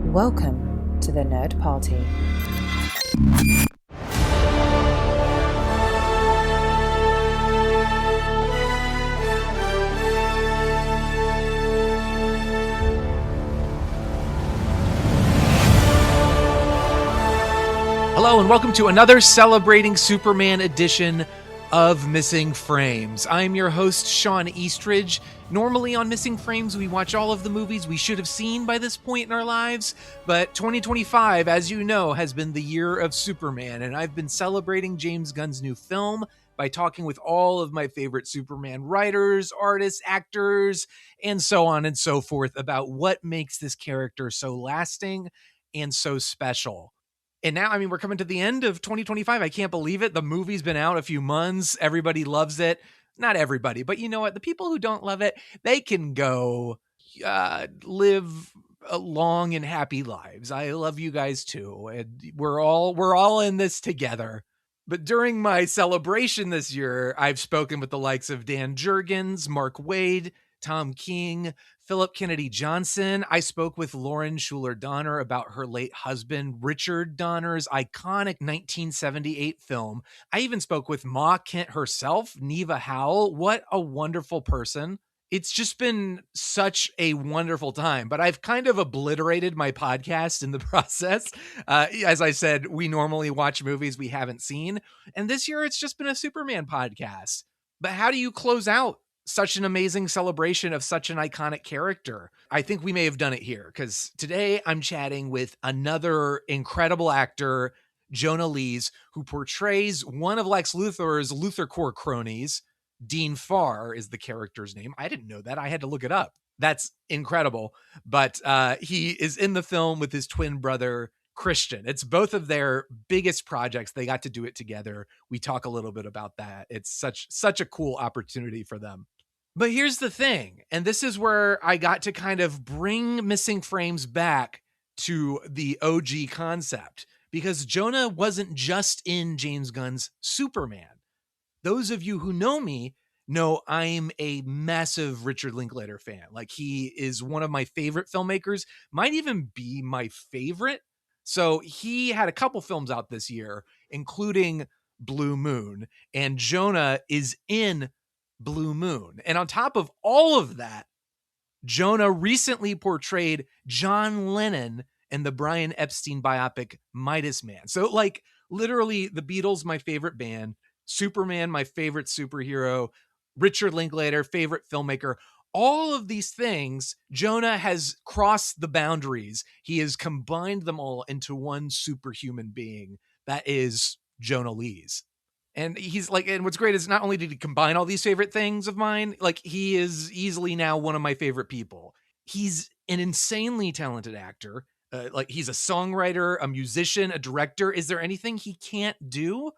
Welcome to the Nerd Party. Hello and welcome to another Celebrating Superman edition of Missing Frames. I'm your host, Sean Eastridge. Normally on Missing Frames, we watch all of the movies we should have seen by this point in our lives, but 2025, as you know, has been the year of Superman, and I've been celebrating James Gunn's new film by talking with all of my favorite Superman writers, artists, actors, and so on and so forth about what makes this character so lasting and so special. And now, we're coming to the end of 2025. I can't believe it. The movie's been out a few months. Everybody loves it. Not everybody, but you know what? The people who don't love it, they can go live long and happy lives. I love you guys too. And we're all in this together. But during my celebration this year, I've spoken with the likes of Dan Jurgens, Mark Waid, Tom King, Phillip Kennedy Johnson. I spoke with Lauren Shuler Donner about her late husband, Richard Donner's iconic 1978 film. I even spoke with Ma Kent herself, Neva Howell. What a wonderful person. It's just been such a wonderful time, but I've kind of obliterated my podcast in the process. As I said, we normally watch movies we haven't seen, and this year it's just been a Superman podcast. But how do you close out such an amazing celebration of such an iconic character? I think we may have done it here, because today I'm chatting with another incredible actor, Jonah Lees, who portrays one of Lex Luthor's LuthorCorp cronies. Dean Farr is the character's name. I didn't know that. I had to look it up. That's incredible. But he is in the film with his twin brother, Christian. It's both of their biggest projects. They got to do it together. We talk a little bit about that. It's such a cool opportunity for them. But here's the thing, and this is where I got to kind of bring Missing Frames back to the OG concept, because Jonah wasn't just in James Gunn's Superman. Those of you who know me know I'm a massive Richard Linklater fan. Like, he is one of my favorite filmmakers, might even be my favorite. So he had a couple films out this year, including Blue Moon, and Jonah is in Blue Moon. And on top of all of that, Jonah recently portrayed John Lennon in the Brian Epstein biopic Midas Man. So, like, literally the Beatles, my favorite band, Superman, my favorite superhero, Richard Linklater, favorite filmmaker. All of these things, Jonah has crossed the boundaries. He has combined them all into one superhuman being. That is Jonah Lees. And he's like, and what's great is not only did he combine all these favorite things of mine, like, he is easily now one of my favorite people. He's an insanely talented actor. Like, he's a songwriter, a musician, a director. Is there anything he can't do?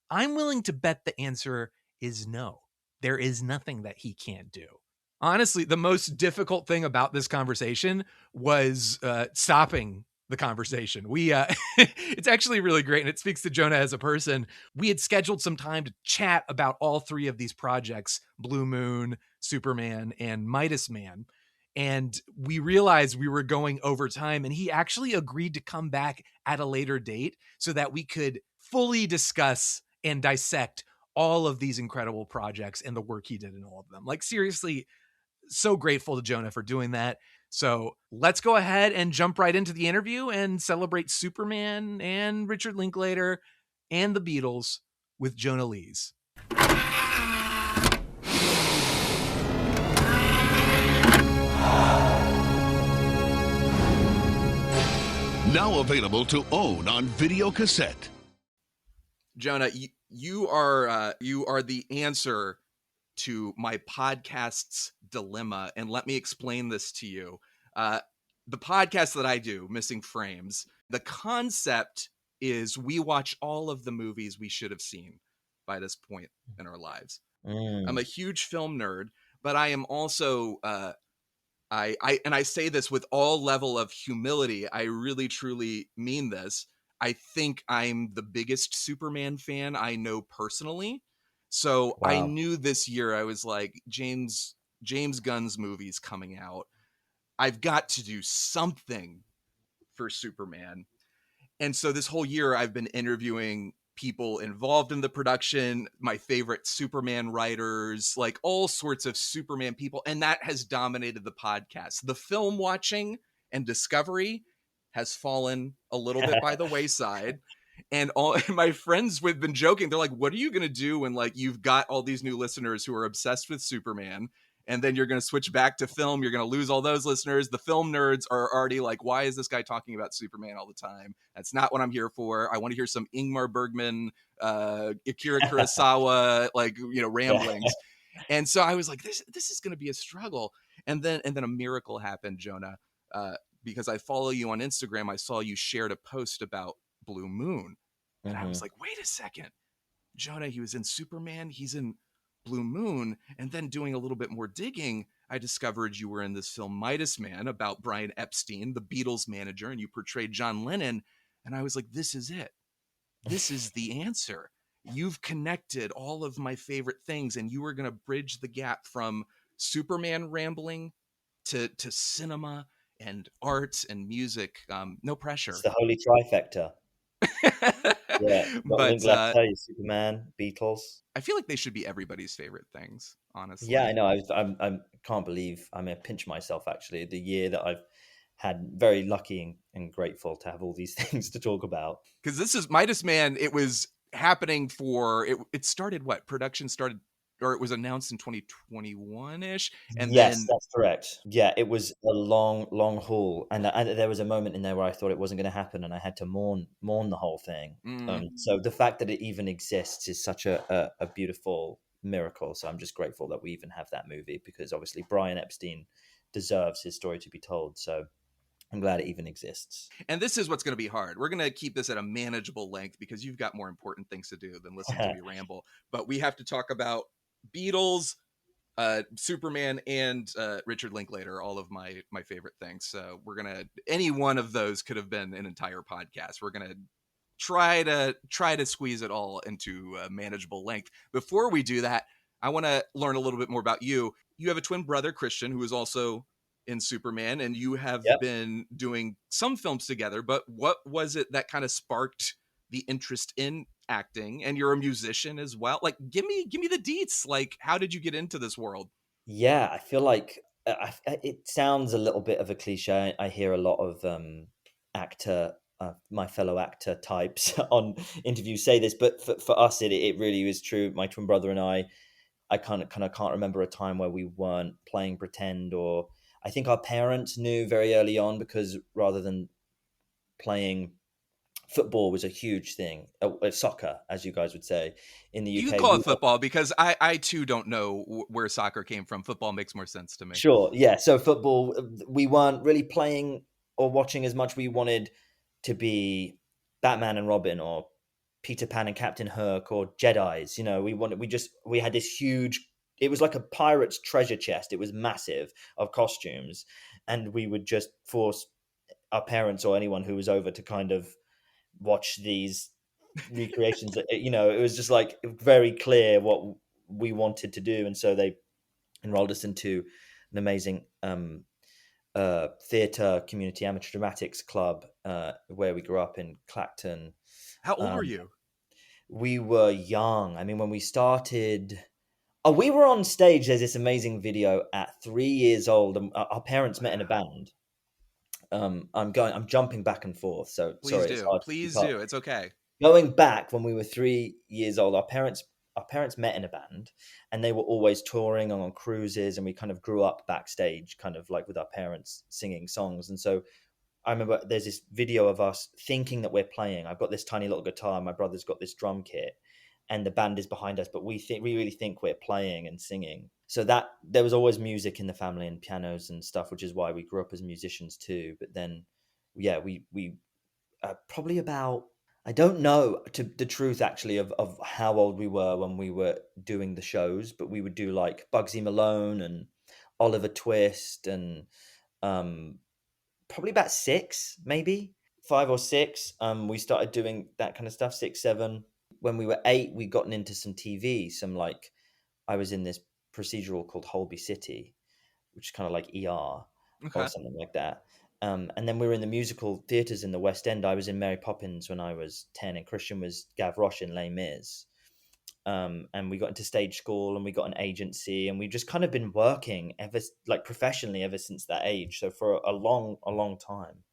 I'm willing to bet the answer is no. There is nothing that he can't do. Honestly, the most difficult thing about this conversation was stopping the conversation. It's actually really great, and it speaks to Jonah as a person. We had scheduled some time to chat about all three of these projects, Blue Moon, Superman, and Midas Man. And we realized we were going over time, and he actually agreed to come back at a later date so that we could fully discuss and dissect all of these incredible projects and the work he did in all of them. Like, seriously, so grateful to Jonah for doing that. So let's go ahead and jump right into the interview and celebrate Superman and Richard Linklater and the Beatles with Jonah Lees. Now available to own on video cassette. Jonah, you are the answer to my podcast's dilemma, and let me explain this to you. The podcast that I do, Missing Frames, the concept is we watch all of the movies we should have seen by this point in our lives. I'm a huge film nerd, but I am also I say this with all level of humility. I really truly mean this. I think I'm the biggest Superman fan I know personally. So wow. I knew this year, I was like, James Gunn's movie's coming out. I've got to do something for Superman. And so this whole year I've been interviewing people involved in the production, my favorite Superman writers, like all sorts of Superman people. And that has dominated the podcast. The film watching and discovery has fallen a little bit by the wayside. And all my friends have been joking. They're like, what are you going to do when like you've got all these new listeners who are obsessed with Superman? And then you're going to switch back to film. You're going to lose all those listeners. The film nerds are already like, why is this guy talking about Superman all the time? That's not what I'm here for. I want to hear some Ingmar Bergman, Akira Kurosawa, like, ramblings. And so I was like, this is going to be a struggle. And then a miracle happened, Jonah, because I follow you on Instagram. I saw you shared a post about Blue Moon. And I was like, wait a second. Jonah, he was in Superman. He's in Blue Moon. And then doing a little bit more digging, I discovered you were in this film Midas Man about Brian Epstein, the Beatles manager, and you portrayed John Lennon. And I was like, this is it. This is the answer. You've connected all of my favorite things, and you are going to bridge the gap from Superman rambling to cinema and art and music. No pressure. It's the holy trifecta. Yeah, but Linklater, Superman, Beatles. I feel like they should be everybody's favorite things, honestly. Yeah, I know. I can't believe I pinch myself actually. The year that I've had, very lucky and grateful to have all these things to talk about. Because this is Midas Man. It was happening for it started production started, or it was announced in 2021-ish. And yes, then that's correct. Yeah, it was a long haul, and there was a moment in there where I thought it wasn't going to happen, and I had to mourn the whole thing. So the fact that it even exists is such a beautiful miracle. So I'm just grateful that we even have that movie, because obviously Brian Epstein deserves his story to be told. So I'm glad it even exists. And this is what's going to be hard. We're going to keep this at a manageable length because you've got more important things to do than listen to me ramble. But we have to talk about Beatles, Superman, and Richard Linklater, all of my favorite things. So we're gonna, any one of those could have been an entire podcast. We're gonna try to squeeze it all into a manageable length. Before we do that, I want to learn a little bit more about you. You have a twin brother, Christian, who is also in Superman, and you have been doing some films together. But what was it that kind of sparked the interest in acting? And you're a musician as well. Like, give me the deets. Like, how did you get into this world? Yeah, I feel like it sounds a little bit of a cliche. I hear a lot of my fellow actor types on interviews say this, but for us, it really is true. My twin brother and I kind of can't remember a time where we weren't playing pretend, or I think our parents knew very early on, because rather than playing football was a huge thing, soccer, as you guys would say in the UK. You can call it football, because I too don't know where soccer came from. Football makes more sense to me. Sure, yeah. So football, we weren't really playing or watching as much. We wanted to be Batman and Robin, or Peter Pan and Captain Hook, or Jedis. You know, we had this huge. It was like a pirate's treasure chest. It was massive of costumes, and we would just force our parents or anyone who was over to kind of watch these recreations. You know, it was just like very clear what we wanted to do, and so they enrolled us into an amazing theatre community amateur dramatics club where we grew up in Clacton. How old were you? We were young. I mean, when we started, we were on stage. There's this amazing video at 3 years old, and our parents met in a band. I'm jumping back and forth. So Please do. It's okay. Going back when we were 3 years old, our parents met in a band, and they were always touring on cruises, and we kind of grew up backstage, kind of like with our parents singing songs. And so I remember there's this video of us thinking that we're playing. I've got this tiny little guitar, my brother's got this drum kit, and the band is behind us, but we really think we're playing and singing. So that there was always music in the family and pianos and stuff, which is why we grew up as musicians too. But then, yeah, we probably about, I don't know the truth actually of how old we were when we were doing the shows, but we would do like Bugsy Malone and Oliver Twist, and probably about 6, maybe 5 or 6. We started doing that kind of stuff, 6, 7. When we were 8, we'd gotten into some TV, I was in this procedural called Holby City, which is kind of like ER or something like that. And then we were in the musical theatres in the West End. I was in Mary Poppins when I was 10, and Christian was Gavroche in Les Mis. And we got into stage school, and we got an agency, and we've just kind of been working professionally ever since that age. So for a long time.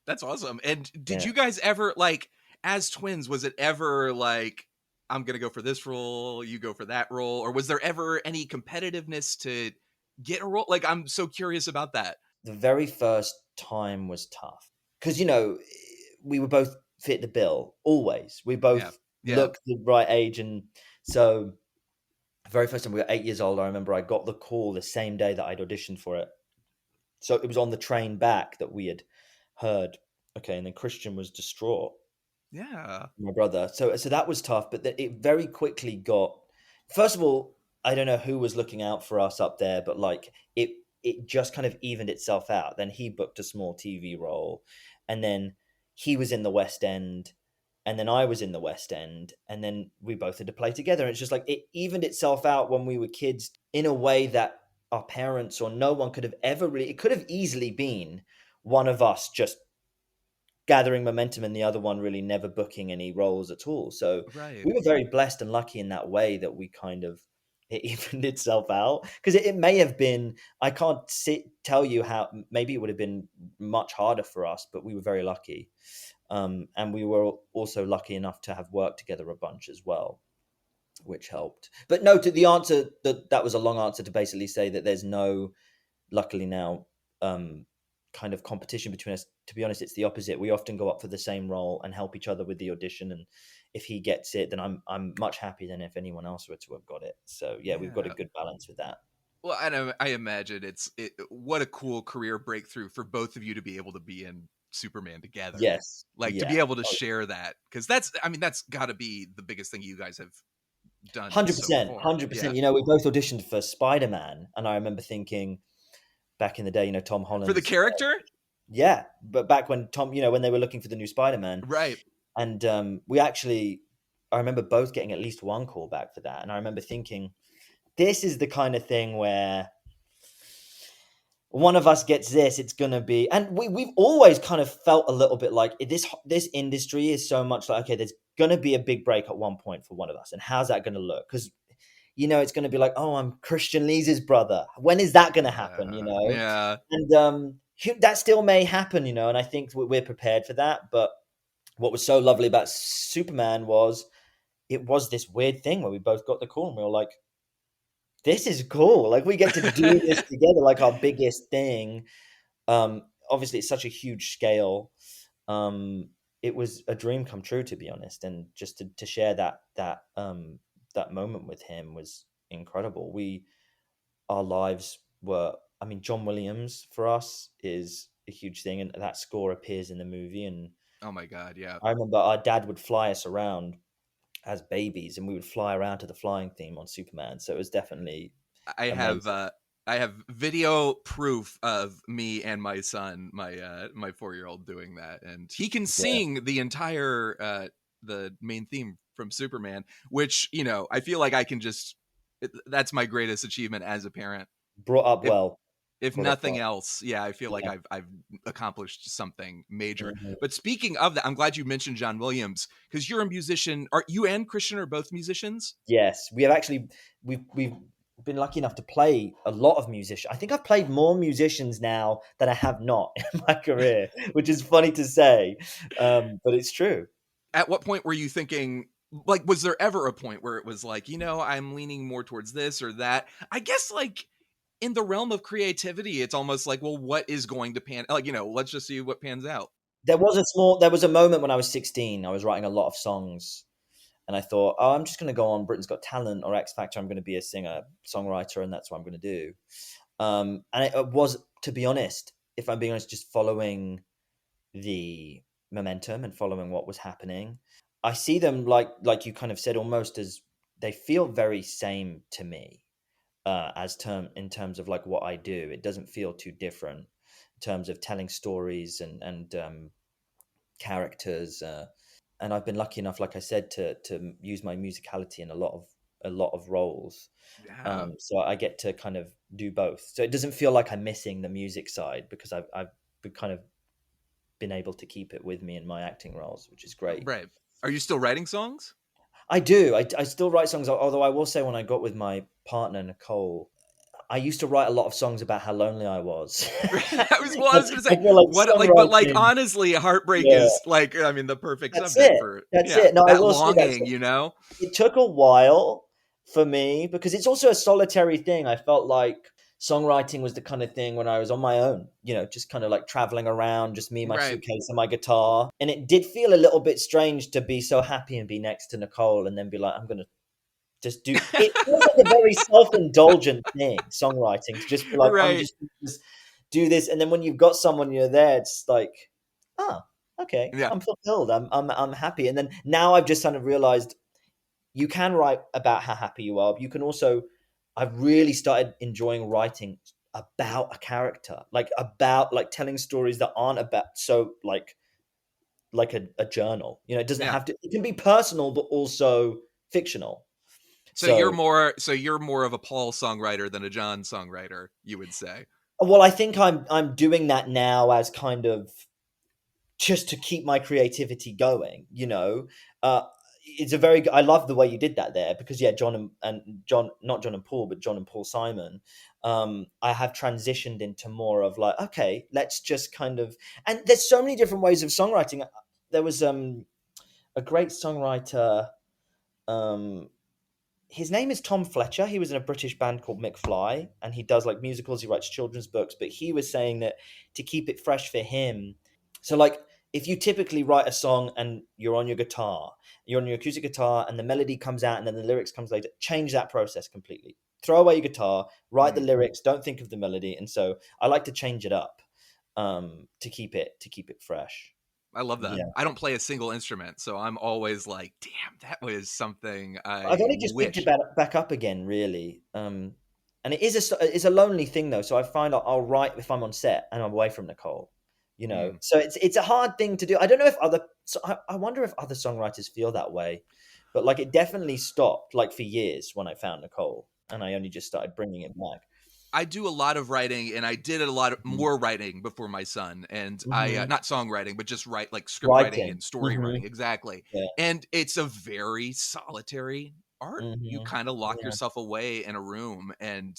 That's awesome. And did Yeah. you guys ever, like, as twins, was it ever like, I'm going to go for this role, you go for that role? Or was there ever any competitiveness to get a role? Like, I'm so curious about that. The very first time was tough because, we were both fit the bill always. We both looked the right age. And so the very first time we were 8 years old, I remember I got the call the same day that I'd auditioned for it. So it was on the train back that we had heard. Okay. And then Christian was distraught. Yeah. My brother. So that was tough, but it very quickly got, first of all, I don't know who was looking out for us up there, but like it just kind of evened itself out. Then he booked a small TV role, and then he was in the West End, and then I was in the West End, and then we both had to play together. And it's just like it evened itself out when we were kids in a way that our parents or no one could have ever really, it could have easily been one of us just gathering momentum and the other one really never booking any roles at all. So we were very blessed and lucky in that way that we kind of, it evened itself out, because it may have been, I can't tell you how, maybe it would have been much harder for us, but we were very lucky. And we were also lucky enough to have worked together a bunch as well, which helped. But no, to the answer, that was a long answer to basically say that there's no, luckily now, kind of competition between us. To be honest, it's the opposite. We often go up for the same role and help each other with the audition, and if he gets it, then I'm much happier than if anyone else were to have got it. So yeah, we've got a good balance with that. Well, I imagine what a cool career breakthrough for both of you to be able to be in Superman together. Yes, to be able to share that, because that's got to be the biggest thing you guys have done. 100%. Yeah. We both auditioned for Spider-Man, and I remember thinking back in the day, Tom Holland for the character. Yeah, but back when when they were looking for the new Spider-Man, right? And I remember both getting at least one call back for that, and I remember thinking, this is the kind of thing where one of us gets this, it's gonna be, and we've always kind of felt a little bit like this industry is so much like, okay, there's gonna be a big break at one point for one of us, and how's that gonna look? Because it's going to be like, oh, I'm Christian Lees' brother. When is that going to happen? Yeah. And that still may happen, and I think we're prepared for that. But what was so lovely about Superman was it was this weird thing where we both got the call and we were like, this is cool. Like, we get to do this together, like our biggest thing. Obviously, it's such a huge scale. It was a dream come true, to be honest. And just to share that moment with him was incredible. Our lives were, John Williams for us is a huge thing, and that score appears in the movie. And oh my God, yeah. I remember our dad would fly us around as babies, and we would fly around to the flying theme on Superman. So it was definitely amazing. I have video proof of me and my son, my 4-year-old, doing that, and he can sing the entire the main theme from Superman, which I feel like I can that's my greatest achievement as a parent. Brought up well. If nothing else, I feel like I've accomplished something major. Mm-hmm. But speaking of that, I'm glad you mentioned John Williams, because you're a musician. Are you and Christian are both musicians? Yes, we have actually. We've been lucky enough to play a lot of musicians. I think I've played more musicians now than I have not in my career, which is funny to say, but it's true. At what point were you thinking, like, was there ever a point where it was like, I'm leaning more towards this or that? I guess, like, in the realm of creativity, it's almost like, well, what is going to pan? Like, let's just see what pans out. There was a moment when I was 16. I was writing a lot of songs, and I thought, oh, I'm just going to go on Britain's Got Talent or X Factor. I'm going to be a singer, songwriter, and that's what I'm going to do. And it was, to be honest, if I'm being honest, just following the momentum and following what was happening. I see them like you kind of said, almost as they feel very same to me. In terms of like what I do, it doesn't feel too different in terms of telling stories and characters. And I've been lucky enough, like I said, to use my musicality in a lot of roles. Yeah. So I get to kind of do both. So it doesn't feel like I'm missing the music side, because I've kind of been able to keep it with me in my acting roles, which is great. Right. Are you still writing songs? I do. I still write songs, although I will say when I got with my partner, Nicole, I used to write a lot of songs about how lonely I was. I was going to I say, feel like what, like, but like, songwriting. honestly, heartbreak Yeah, is like, I mean, the perfect that's subject it. for, That's it. No, I that will say that. longing, you know? It took a while for me because it's also a solitary thing. I felt like songwriting was the kind of thing when I was on my own, just kind of like traveling around, just me, my Right. suitcase and my guitar. And it did feel a little bit strange to be so happy and be next to Nicole and then be like, I'm going to just do it. Feels like a very self-indulgent thing, songwriting, to just be like, I'm Right. just do this. And then when you've got someone you're there, it's like, oh, okay, Yeah. I'm fulfilled. I'm happy. And then now I've just kind of realized you can write about how happy you are, but you can also, I've really started enjoying writing about a character, like about like telling stories that aren't about so like a journal. It doesn't Yeah. have to, it can be personal, but also fictional. So you're more of a Paul songwriter than a John songwriter, you would say. Well, I think I'm doing that now as kind of just to keep my creativity going. It's a very. I love the way you did that there because John and John, not John and Paul, but John and Paul Simon. I have transitioned into more of like, okay, let's just kind of. And there's so many different ways of songwriting. There was a great songwriter. His name is Tom Fletcher. He was in a British band called McFly, and he does like musicals. He writes children's books, but he was saying that to keep it fresh for him. So like if you typically write a song and you're on your acoustic guitar, and the melody comes out and then the lyrics comes later, change that process completely. Throw away your guitar, write the lyrics, don't think of the melody. And so I like to change it up to keep it fresh. I love that. Yeah. I don't play a single instrument, so I'm always like, damn, that was something I've only just picked it back up again, really. And it's a lonely thing though. So I find I'll write if I'm on set and I'm away from Nicole. So it's a hard thing to do. I don't know if I wonder if other songwriters feel that way, but like it definitely stopped like for years when I found Nicole, and I only just started bringing it back. I do a lot of writing, and I did a lot more writing before my son, and I not songwriting, but just like script writing and story writing, exactly. Yeah. And it's a very solitary art. You kind of lock yourself away in a room, and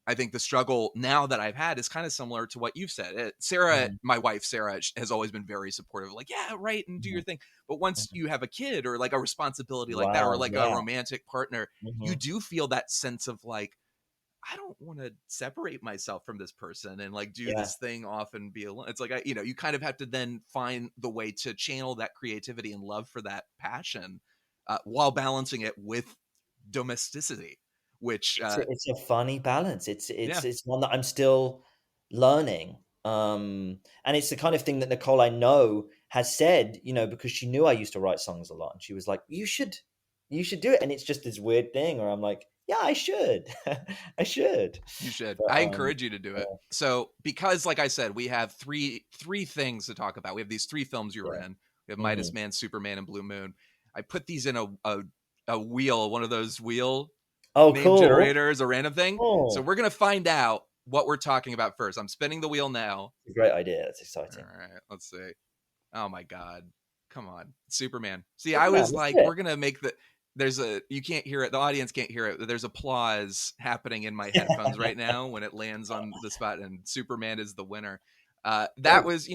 I think the struggle now that I've had is kind of similar to what you've said. Sarah, my wife, Sarah, has always been very supportive, like, yeah, write and do your thing. But once you have a kid or like a responsibility like that, or like a romantic partner, you do feel that sense of like, I don't want to separate myself from this person and like do this thing off and be alone. It's like, you kind of have to then find the way to channel that creativity and love for that passion while balancing it with domesticity, which it's a funny balance. It's one that I'm still learning. And it's the kind of thing that Nicole, I know, has said, because she knew I used to write songs a lot. And she was like, you should do it. And it's just this weird thing where I'm like, yeah, I should. I should. You should. But, I encourage you to do it. So, because like I said, we have three things to talk about. We have these 3 films you were in. We have Midas Man, Superman, and Blue Moon. I put these in a wheel, one of those wheel name generators, a random thing. Cool. So we're going to find out what we're talking about first. I'm spinning the wheel now. Great idea. That's exciting. All right, let's see. Oh my God. Come on. Superman. See, I was like, we're going to make you can't hear it. The audience can't hear it. There's applause happening in my headphones right now when it lands on the spot, and Superman is the winner. That was,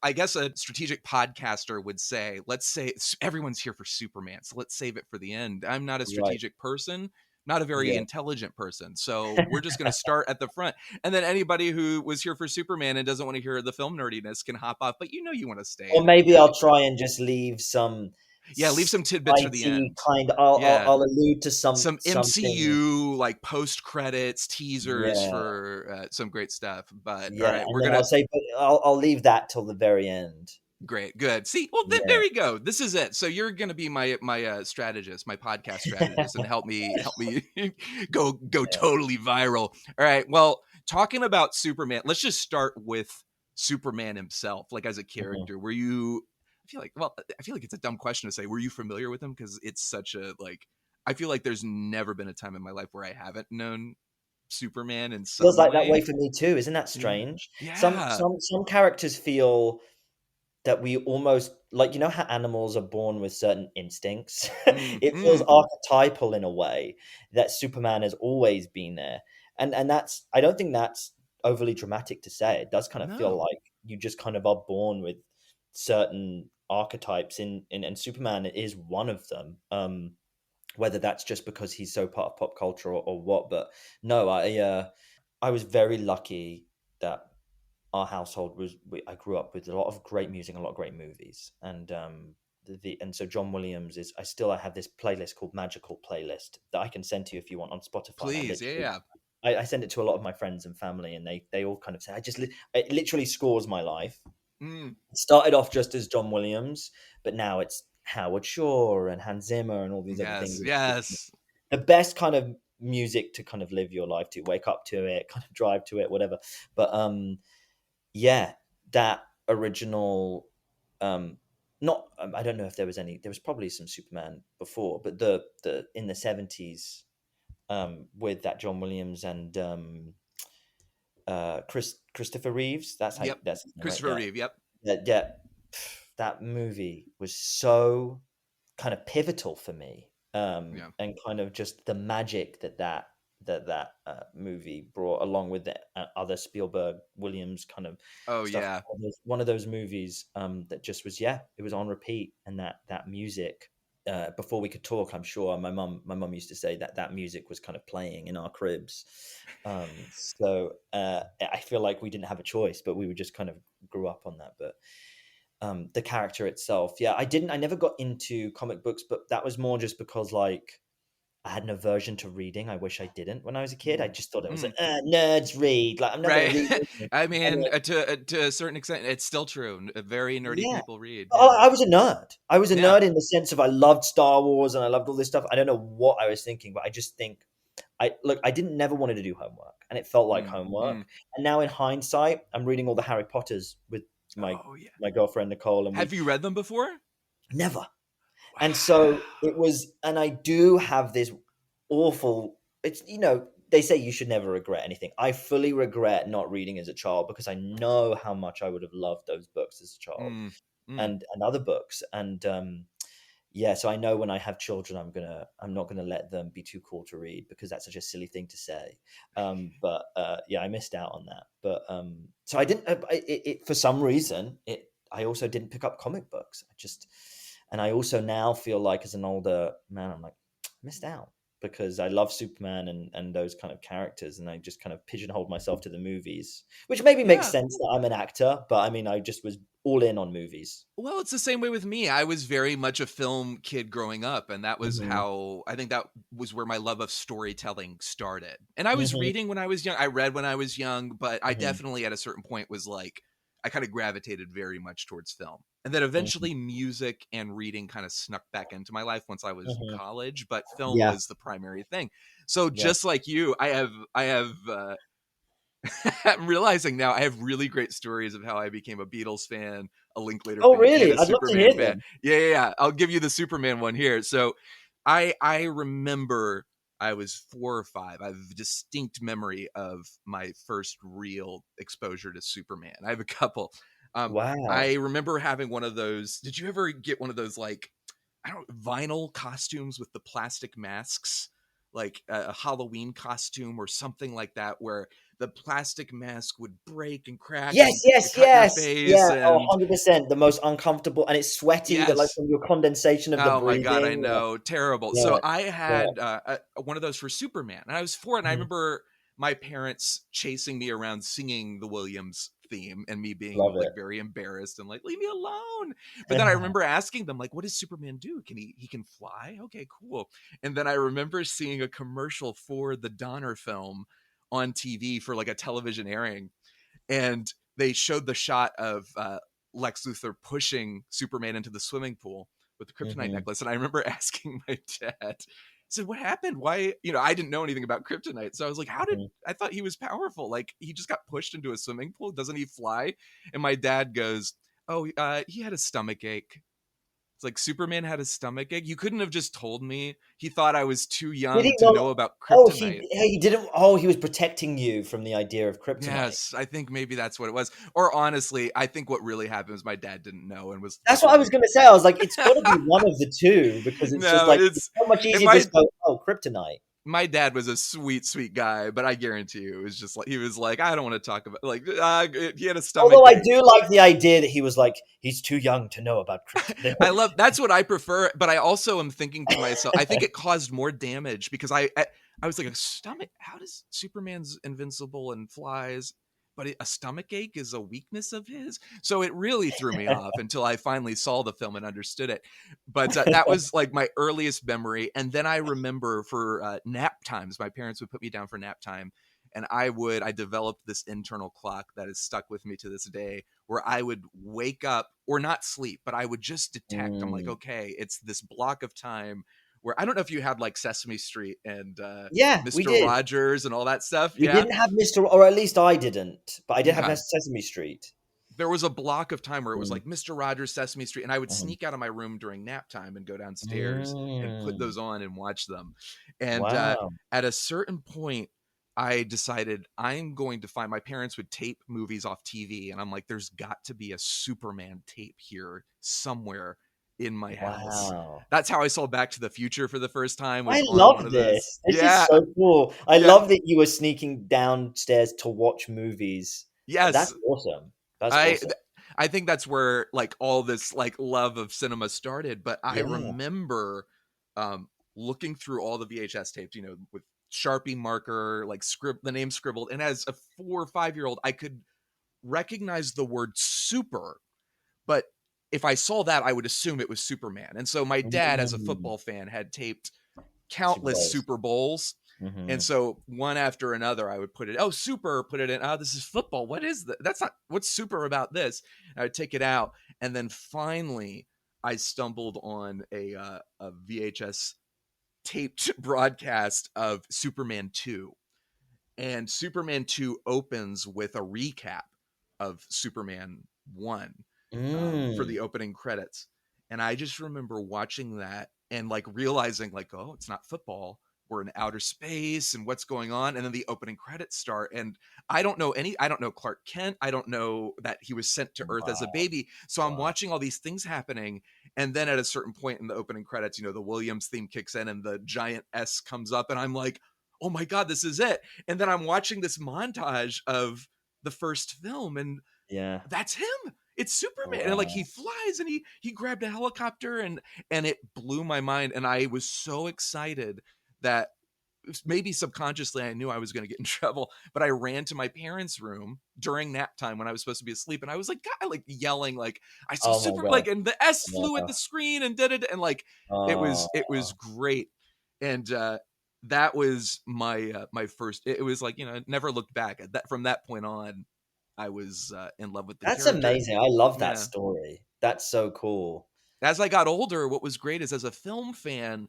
I guess a strategic podcaster would say, let's say everyone's here for Superman, so let's save it for the end. I'm not a strategic person, not a very intelligent person. So we're just going to start at the front. And then anybody who was here for Superman and doesn't want to hear the film nerdiness can hop off, but you want to stay. Or maybe I'll try and just leave some... leave some tidbits for the end. I'll allude to some MCU like post credits teasers for some great stuff. But all right, I'll leave that till the very end. Great, good. See, well, there you go. This is it. So you're going to be my strategist, my podcast strategist, and help me go totally viral. All right. Well, talking about Superman, let's just start with Superman himself, like as a character. Were you? I feel like it's a dumb question to say. Were you familiar with him? Because it's such a I feel like there's never been a time in my life where I haven't known Superman. And feels like that way for me too. Isn't that strange? Yeah. Some characters feel that we almost like, you know how animals are born with certain instincts. Mm, It feels archetypal in a way that Superman has always been there, and that's, I don't think that's overly dramatic to say. It does kind of feel no. like you just kind of are born with certain archetypes and Superman is one of them. Whether that's just because he's so part of pop culture or what, but no, I was very lucky that our household I grew up with a lot of great music, a lot of great movies, and and so John Williams is, I have this playlist called Magical Playlist that I can send to you if you want on Spotify. And Please, yeah. I send it to a lot of my friends and family, and they all kind of say, it literally scores my life. Mm, It started off just as John Williams, but now it's Howard Shore and Hans Zimmer and all these other yes, things. yes. The best kind of music to kind of live your life to, wake up to it, kind of drive to it, whatever. But yeah, that original, not, I don't know if there was probably some Superman before, but the in the 70s, with that John Williams and Christopher Reeves, Yep. that's his name, right? Christopher Reeve, yep. Yeah, that movie was so kind of pivotal for me, Yeah. and kind of just the magic that movie brought, along with the other Spielberg, Williams kind of Oh, stuff. yeah. One of those movies that just was, it was on repeat, and that music. Before we could talk, I'm sure my mum used to say that music was kind of playing in our cribs. So I feel like we didn't have a choice, but we were just kind of grew up on that. But the character itself, I never got into comic books, but that was more just because, like, I had an aversion to reading. I wish I didn't when I was a kid. I just thought it was like, nerds read. Like, I'm not going to Right. read this. I mean, to a certain extent, it's still true. Very nerdy Yeah. people read. Oh, Yeah. I was a nerd. I was a Yeah. nerd in the sense of I loved Star Wars and I loved all this stuff. I don't know what I was thinking, but I just think I didn't never wanted to do homework, and it felt like Mm, homework. mm. And now in hindsight, I'm reading all the Harry Potters with my Oh, yeah. my girlfriend Nicole, and we Have you read them before? never. And so it was, and I do have this awful, it's, they say you should never regret anything. I fully regret not reading as a child, because I know how much I would have loved those books as a child, Mm, mm. and other books. And so I know when I have children, I'm not gonna let them be too cool to read, because that's such a silly thing to say. But I missed out on that. But so I didn't. For some reason, I also didn't pick up comic books. And I also now feel like, as an older man, I'm like, missed out, because I love Superman and those kind of characters, and I just kind of pigeonholed myself to the movies, which maybe makes Yeah. sense that I'm an actor, but I mean, I just was all in on movies. Well, it's the same way with me. I was very much a film kid growing up, and that was how I think that was where my love of storytelling started. And I was reading when I was young. I read when I was young, but I definitely at a certain point was like, I kind of gravitated very much towards film. And then eventually music and reading kind of snuck back into my life once I was in college, but film Yeah. was the primary thing. So just like you, I have I'm realizing now I have really great stories of how I became a Beatles fan, a Linklater Oh, fan, and really? a I'd love to Superman hear fan. them. Yeah. I'll give you the Superman one here. So I remember I was 4 or 5. I have a distinct memory of my first real exposure to Superman. I have a couple. Wow. I remember having one of those. Did you ever get one of those, like, vinyl costumes with the plastic masks, like a Halloween costume or something like that, where the plastic mask would break and crack and cut your face? Yeah. Oh, And 100%. The most uncomfortable, and it's sweaty, but like yes. from your condensation of the Oh my God, I breathing. know. Terrible. Yeah. So I Yeah. had one of those for Superman, and I was 4, and I remember my parents chasing me around singing the Williams theme, and me being Love like it. very embarrassed and like, leave me alone. But then I remember asking them, like, what does Superman do? Can he can fly? Okay, cool. And then I remember seeing a commercial for the Donner film on TV for like a television airing, and they showed the shot of Lex Luthor pushing Superman into the swimming pool with the kryptonite necklace. And I remember asking my dad, I said, what happened? Why, I didn't know anything about kryptonite. So I was like, I thought he was powerful. Like, he just got pushed into a swimming pool. Doesn't he fly? And my dad goes, oh, he had a stomach ache. It's like Superman had a stomach ache. You couldn't have just told me. He thought I was too Did young he to not? know about Oh, kryptonite. he didn't. Oh, he was protecting you from the idea of kryptonite. Yes, I think maybe that's what it was. Or honestly, I think what really happened was my dad didn't know and was That's just what I was like, going to say. I was like, it's got to be one of the two, because it's just no, like it's so much if easier to just go, oh, kryptonite. my dad was a sweet, sweet guy, but I guarantee you, it was just like he was like, I don't want to talk about he had a stomach. Although I ache. do like the idea that he was like, he's too young to know about kryptonite. I love that's what I prefer, but I also am thinking to myself, I think it caused more damage because I was like, a stomach. How does Superman's invincible and flies, but a stomach ache is a weakness of his? So it really threw me off until I finally saw the film and understood it. But that was like my earliest memory. And then I remember for nap times, my parents would put me down for nap time. And I developed this internal clock that is stuck with me to this day, where I would wake up or not sleep, but I would just detect. I'm like, okay, it's this block of time where I don't know if you had like Sesame Street and Yeah, we Mr. did. Rogers and all that stuff. We Yeah. didn't have Mr. Or at least I didn't, but I did have Okay. Sesame Street. There was a block of time where it was like Mr. Rogers, Sesame Street, and I would sneak out of my room during nap time and go downstairs and put those on and watch them. And Wow. at a certain point, I decided I'm going to find, my parents would tape movies off TV, and I'm like, there's got to be a Superman tape here somewhere in my house. Wow. That's how I saw Back to the Future for the first time. Was I on love one of this. those. This Yeah. is so cool. I Yeah. love that you were sneaking downstairs to watch movies. Yes. That's awesome. That's awesome. I think that's where like all this like love of cinema started. But I remember looking through all the VHS tapes, with Sharpie marker, like the name scribbled. And as a 4 or 5-year-old, I could recognize the word super. But if I saw that, I would assume it was Superman. And so my dad, as a football fan, had taped countless Super Bowls. And so one after another, I would put it, put it in. Oh, this is football. What is that? That's not, what's super about this? And I would take it out. And then finally I stumbled on a VHS taped broadcast of Superman 2. And Superman 2 opens with a recap of Superman 1 for the opening credits. And I just remember watching that and like realizing like, oh, it's not football. We're in outer space and what's going on. And then the opening credits start. And I don't know Clark Kent. I don't know that he was sent to Earth as a baby. So I'm watching all these things happening. And then at a certain point in the opening credits, the Williams theme kicks in and the giant S comes up. And I'm like, oh my God, this is it. And then I'm watching this montage of the first film. And that's him. It's Superman. And like he flies and he grabbed a helicopter and it blew my mind. And I was so excited that maybe subconsciously I knew I was going to get in trouble, but I ran to my parents' room during nap time when I was supposed to be asleep. And I was like, God, like yelling, like I saw Superman, like, and the S flew at the screen and did it. And like, it was great. And, that was my, my first, it was like, never looked back at that. From that point on, I was in love with the That's character. amazing. I love that story. That's so cool. As I got older, what was great is as a film fan,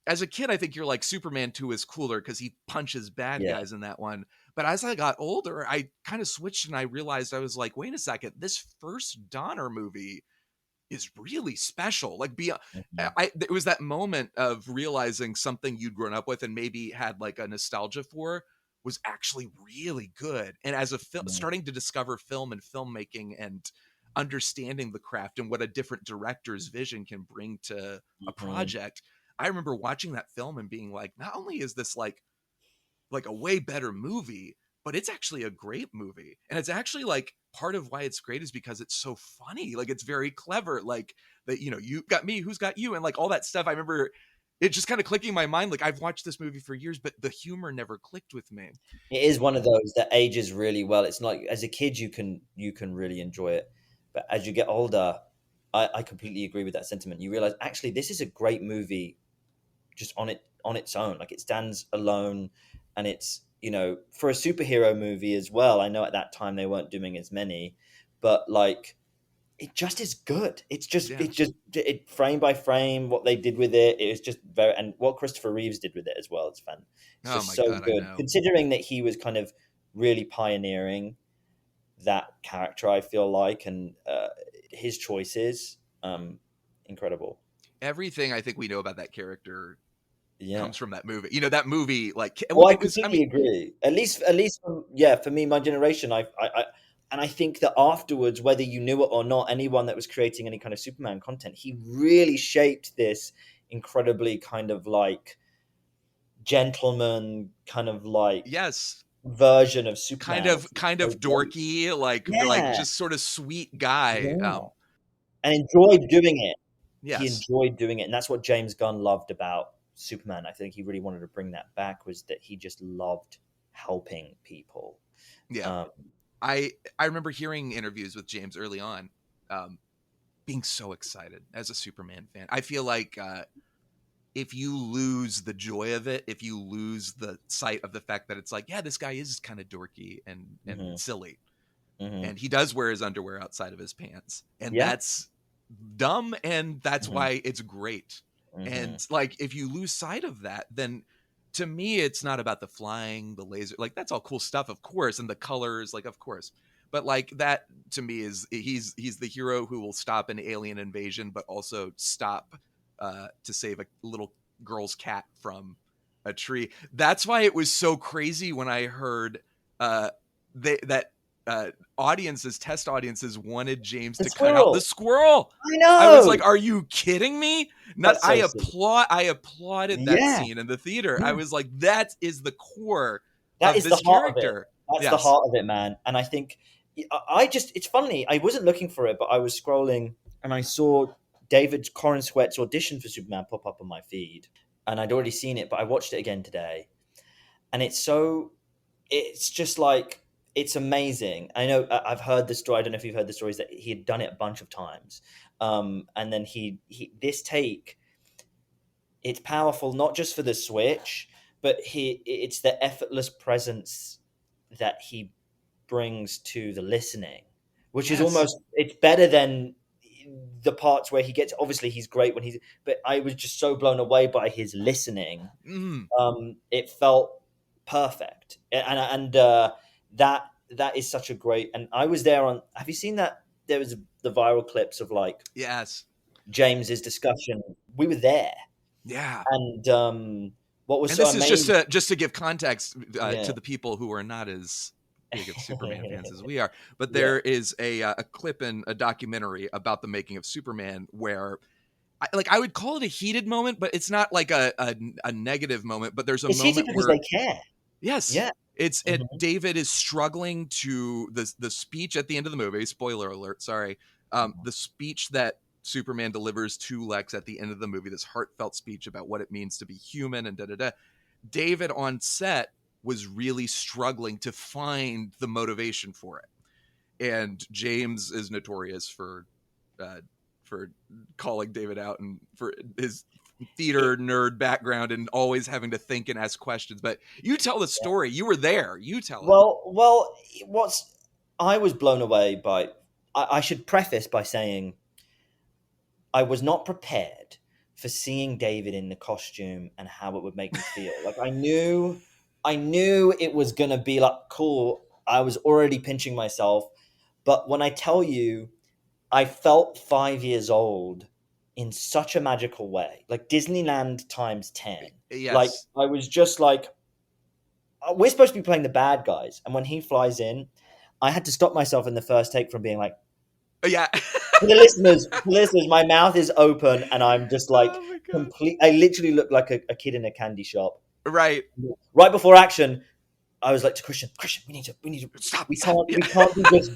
as a kid, I think you're like Superman 2 is cooler because he punches bad guys in that one. But as I got older, I kind of switched and I realized I was like, wait a second, this first Donner movie is really special. Like it was that moment of realizing something you'd grown up with and maybe had like a nostalgia for was actually really good. And as a starting to discover film and filmmaking and understanding the craft and what a different director's vision can bring to a project, I remember watching that film and being like, not only is this like a way better movie, but it's actually a great movie. And it's actually like part of why it's great is because it's so funny. Like it's very clever. Like that, you got me, who's got you? And like all that stuff. I remember it just kind of clicking in my mind. Like I've watched this movie for years, but the humor never clicked with me. It is one of those that ages really well. It's like as a kid, you can really enjoy it. But as you get older, I completely agree with that sentiment. You realize actually this is a great movie just on its own. Like it stands alone, and it's, for a superhero movie as well. I know at that time they weren't doing as many, but like it just is good. It's just it frame by frame what they did with it. It was just very, and what Christopher Reeves did with it as well. It's fun. It's just so good, considering that he was kind of really pioneering that character. I feel like, and his choices incredible. Everything I think we know about that character Yeah. comes from that movie. You know, that movie, like, Well, I it was, completely agree. At least, for me, my generation, and I think that afterwards, whether you knew it or not, anyone that was creating any kind of Superman content, he really shaped this incredibly kind of like gentleman, kind of like yes, version of Superman. kind of dorky, like just sort of sweet guy. Yeah. And enjoyed doing it. Yes. He enjoyed doing it, and that's what James Gunn loved about Superman. I think he really wanted to bring that back, was that he just loved helping people. Yeah. I remember hearing interviews with James early on, being so excited as a Superman fan. I feel like if you lose the joy of it, if you lose the sight of the fact that it's like, yeah, this guy is kind of dorky and silly, and he does wear his underwear outside of his pants, and that's dumb, and that's why it's great. And like, if you lose sight of that, then to me, it's not about the flying, the laser, like that's all cool stuff, of course, and the colors, like, of course. But like, that to me is he's the hero who will stop an alien invasion, but also stop to save a little girl's cat from a tree. That's why it was so crazy when I heard test audiences wanted James to cut out the squirrel. I know. I was like, are you kidding me? I applauded that scene in the theater. I was like, that is the core of this character. That's the heart of it, man. And I think it's funny. I wasn't looking for it, but I was scrolling and I saw David Corenswet's audition for Superman pop up on my feed. And I'd already seen it, but I watched it again today. And it's just like, it's amazing. I know I've heard the story. I don't know if you've heard the stories that he had done it a bunch of times. And then this take, it's powerful, not just for the switch, but it's the effortless presence that he brings to the listening, which is almost, it's better than the parts where he gets, obviously he's great but I was just so blown away by his listening. It felt perfect. And that is such a great, and I was there have you seen that? There was the viral clips of like, James's discussion. We were there. Yeah. And what was this is just to give context to the people who are not as big of Superman fans as we are, but there is a clip in a documentary about the making of Superman where I would call it a heated moment, but it's not like a negative moment, but there's a moment because where they care. Yes. Yeah. It's David is struggling to the speech at the end of the movie. Spoiler alert. Sorry. The speech that Superman delivers to Lex at the end of the movie, this heartfelt speech about what it means to be human and da-da-da. David on set was really struggling to find the motivation for it. And James is notorious for calling David out and for his theater nerd background and always having to think and ask questions. But you tell the story. You were there. You tell it. Well, I was blown away by, I should preface by saying I was not prepared for seeing David in the costume and how it would make me feel. Like I knew it was going to be like, cool. I was already pinching myself. But when I tell you, I felt 5 years old in such a magical way, like Disneyland times 10. Yes. Like I was just like, we're supposed to be playing the bad guys. And when he flies in, I had to stop myself in the first take from being like, yeah. For the listeners, my mouth is open and I'm just like I literally look like a kid in a candy shop. Right. Right before action, I was like to Christian, we need to stop. We can't be just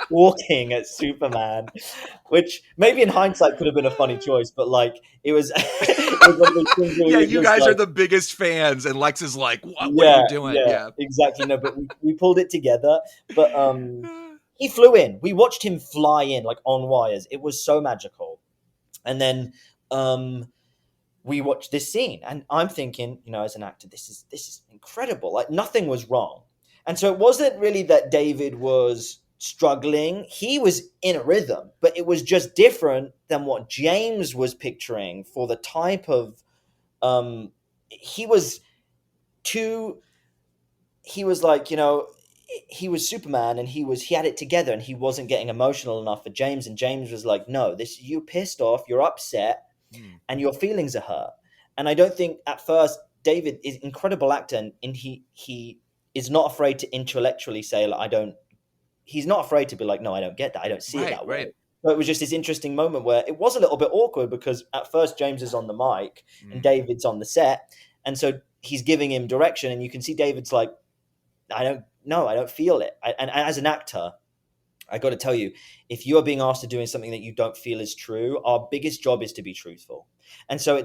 walking at Superman, which maybe in hindsight could have been a funny choice, but like it was, one of those things where you guys are the biggest fans, and Lex is like, what are you doing? Yeah, exactly. No, but we pulled it together. But he flew in. We watched him fly in like on wires. It was so magical. And then we watched this scene, and I'm thinking, as an actor, this is incredible. Like nothing was wrong. And so it wasn't really that David was struggling. He was in a rhythm, but it was just different than what James was picturing for the type of he was like, he was Superman, and he had it together, and he wasn't getting emotional enough for James, and James was like, no, you're pissed off, you're upset, and your feelings are hurt. And I don't think at first David is an incredible actor, and he is not afraid to intellectually say, like, he's not afraid to be like, no, I don't get that, I don't see it that way. So it was just this interesting moment where it was a little bit awkward, because at first James is on the mic and David's on the set, and so he's giving him direction, and you can see David's like, I don't feel it. And as an actor, I got to tell you, if you are being asked to do something that you don't feel is true, our biggest job is to be truthful. And so